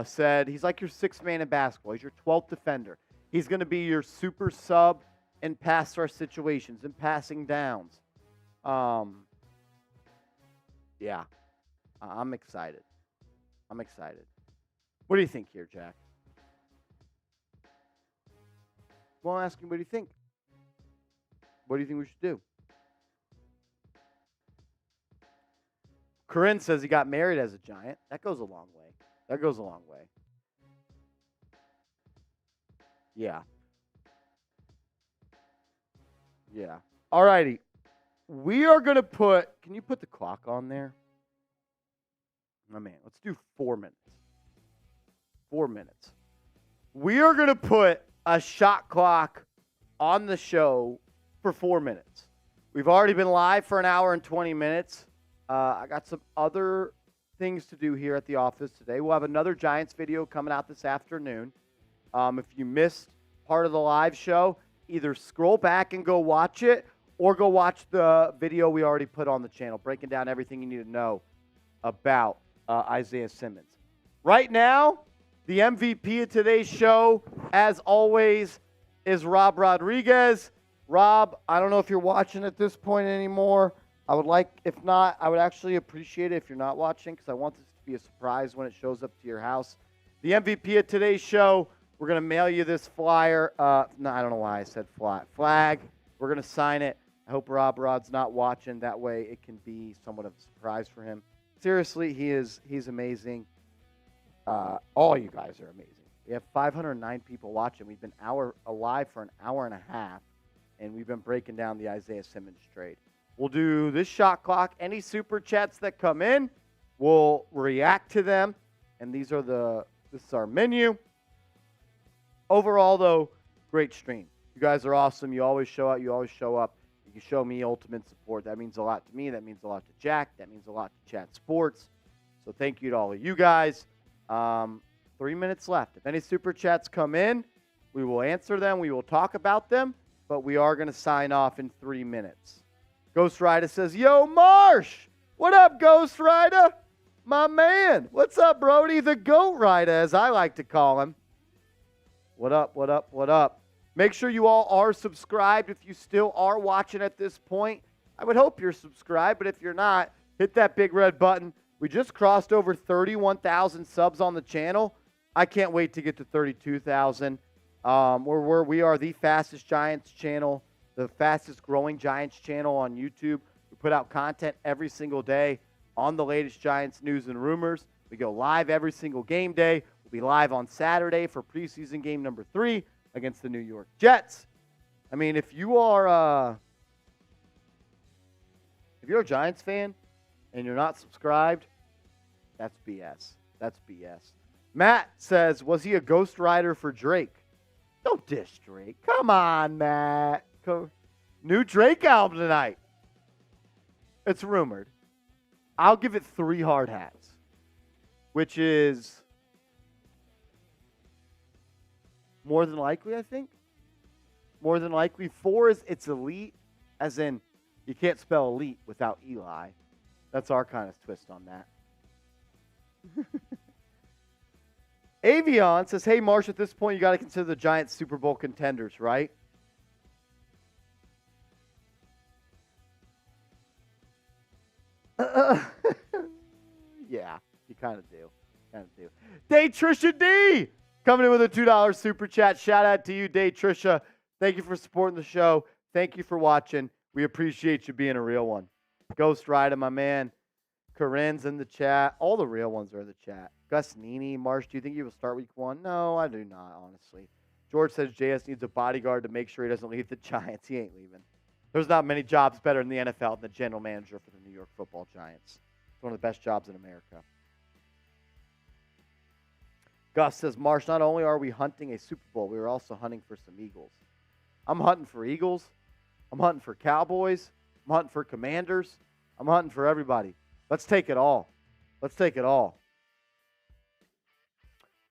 A: Said he's like your 6th man in basketball. He's your 12th defender. He's going to be your super sub in pass rush situations and passing downs. Yeah. I'm excited. I'm excited. What do you think here, Jack? Well, I'm asking, what do you think? What do you think we should do? Corinne says he got married as a Giant. That goes a long way. That goes a long way. Yeah. Yeah. All righty. We are going to put, can you put the clock on there? Oh, man, let's do 4 minutes. 4 minutes. We are going to put a shot clock on the show for 4 minutes. We've already been live for an hour and 20 minutes. I got some other things to do here at the office today. We'll have another Giants video coming out this afternoon. If you missed part of the live show, either scroll back and go watch it or go watch the video we already put on the channel, breaking down everything you need to know about Isaiah Simmons. Right now, the MVP of today's show, as always, is Rob Rodriguez. Rob, I don't know if you're watching at this point anymore. I would like, if not, I would actually appreciate it if you're not watching because I want this to be a surprise when it shows up to your house. The MVP of today's show, we're going to mail you this flyer. No, I don't know why I said flag. We're going to sign it. I hope Rob Rod's not watching. That way it can be somewhat of a surprise for him. Seriously, he's amazing. All you guys are amazing. We have 509 people watching. We've been alive for an hour and a half, and we've been breaking down the Isaiah Simmons trade. We'll do this shot clock. Any super chats that come in, we'll react to them. And this is our menu. Overall, though, great stream. You guys are awesome. You always show out. You always show up. You can show me ultimate support. That means a lot to me. That means a lot to Jack. That means a lot to Chat Sports. So thank you to all of you guys. 3 minutes left. If any super chats come in, we will answer them. We will talk about them. But we are going to sign off in 3 minutes. Ghost Rider says, yo, Marsh. What up, Ghost Rider? My man. What's up, Brody? The Goat Rider, as I like to call him. What up, what up, what up? Make sure you all are subscribed if you still are watching at this point. I would hope you're subscribed, but if you're not, hit that big red button. We just crossed over 31,000 subs on the channel. I can't wait to get to 32,000. We are the fastest Giants channel, the fastest growing Giants channel on YouTube. We put out content every single day on the latest Giants news and rumors. We go live every single game day. We We'll be live on Saturday for preseason game number 3 against the New York Jets. I mean, if you're a Giants fan and you're not subscribed, that's BS. That's BS. Matt says, was he a ghostwriter for Drake? Don't dish Drake. Come on, Matt. New Drake album tonight. It's rumored. I'll give it 3 hard hats, which is more than likely, I think. More than likely. 4 is it's elite, as in you can't spell elite without Eli. That's our kind of twist on that. Avion says, hey, Marsh, at this point, you got to consider the Giants Super Bowl contenders, right? Yeah, you kind of do. Day Trisha D coming in with a $2 super chat. Shout out to you, Day Trisha. Thank you for supporting the show. Thank you for watching. We appreciate you being a real one. Ghost Rider, my man. Corinne's in the chat. All the real ones are in the chat. Gus Nini, Marsh, do you think he will start week 1? No, I do not, honestly. George says JS needs a bodyguard to make sure he doesn't leave the Giants. He ain't leaving. There's not many jobs better in the NFL than the general manager for the New York Football Giants. It's one of the best jobs in America. Gus says, Marsh, not only are we hunting a Super Bowl, we are also hunting for some Eagles. I'm hunting for Eagles. I'm hunting for Cowboys. I'm hunting for Commanders. I'm hunting for everybody. Let's take it all. Let's take it all.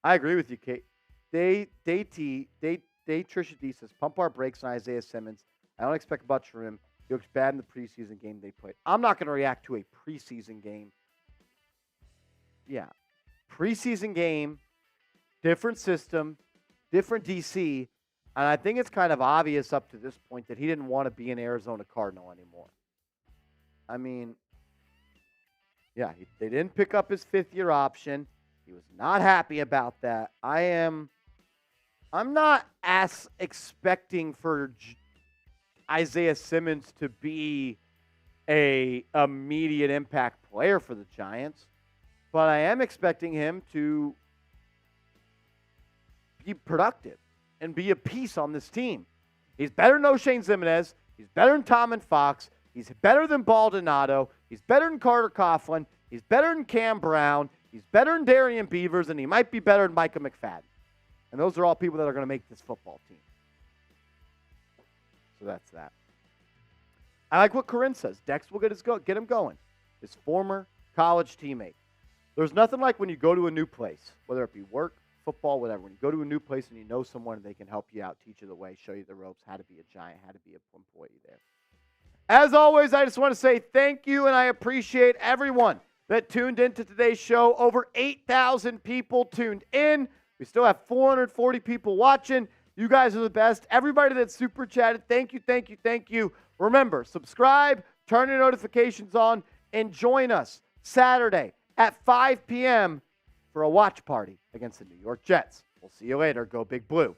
A: I agree with you, Kate. Trisha D says, pump our brakes on Isaiah Simmons. I don't expect much from him. He looks bad in the preseason game they played. I'm not going to react to a preseason game. Yeah. Preseason game, different system, different DC, and I think it's kind of obvious up to this point that he didn't want to be an Arizona Cardinal anymore. I mean, yeah, they didn't pick up his 5th-year option. He was not happy about that. I'm not as expecting for Isaiah Simmons to be a immediate impact player for the Giants, but I am expecting him to be productive and be a piece on this team. He's better than O'Shane Ximines. He's better than Tom and Fox. He's better than Baldonado. He's better than Carter Coughlin. He's better than Cam Brown. He's better than Darian Beavers, and he might be better than Micah McFadden. And those are all people that are going to make this football team. So that's that. I like what Corinne says. Dex will get him going. His former college teammate. There's nothing like when you go to a new place, whether it be work, football, whatever. When you go to a new place and you know someone and they can help you out, teach you the way, show you the ropes, how to be a Giant, how to be an employee there. As always, I just want to say thank you, and I appreciate everyone that tuned into today's show. Over 8,000 people tuned in. We still have 440 people watching. You guys are the best. Everybody that super chatted, thank you, thank you, thank you. Remember, subscribe, turn your notifications on, and join us Saturday at 5 p.m. for a watch party against the New York Jets. We'll see you later. Go Big Blue.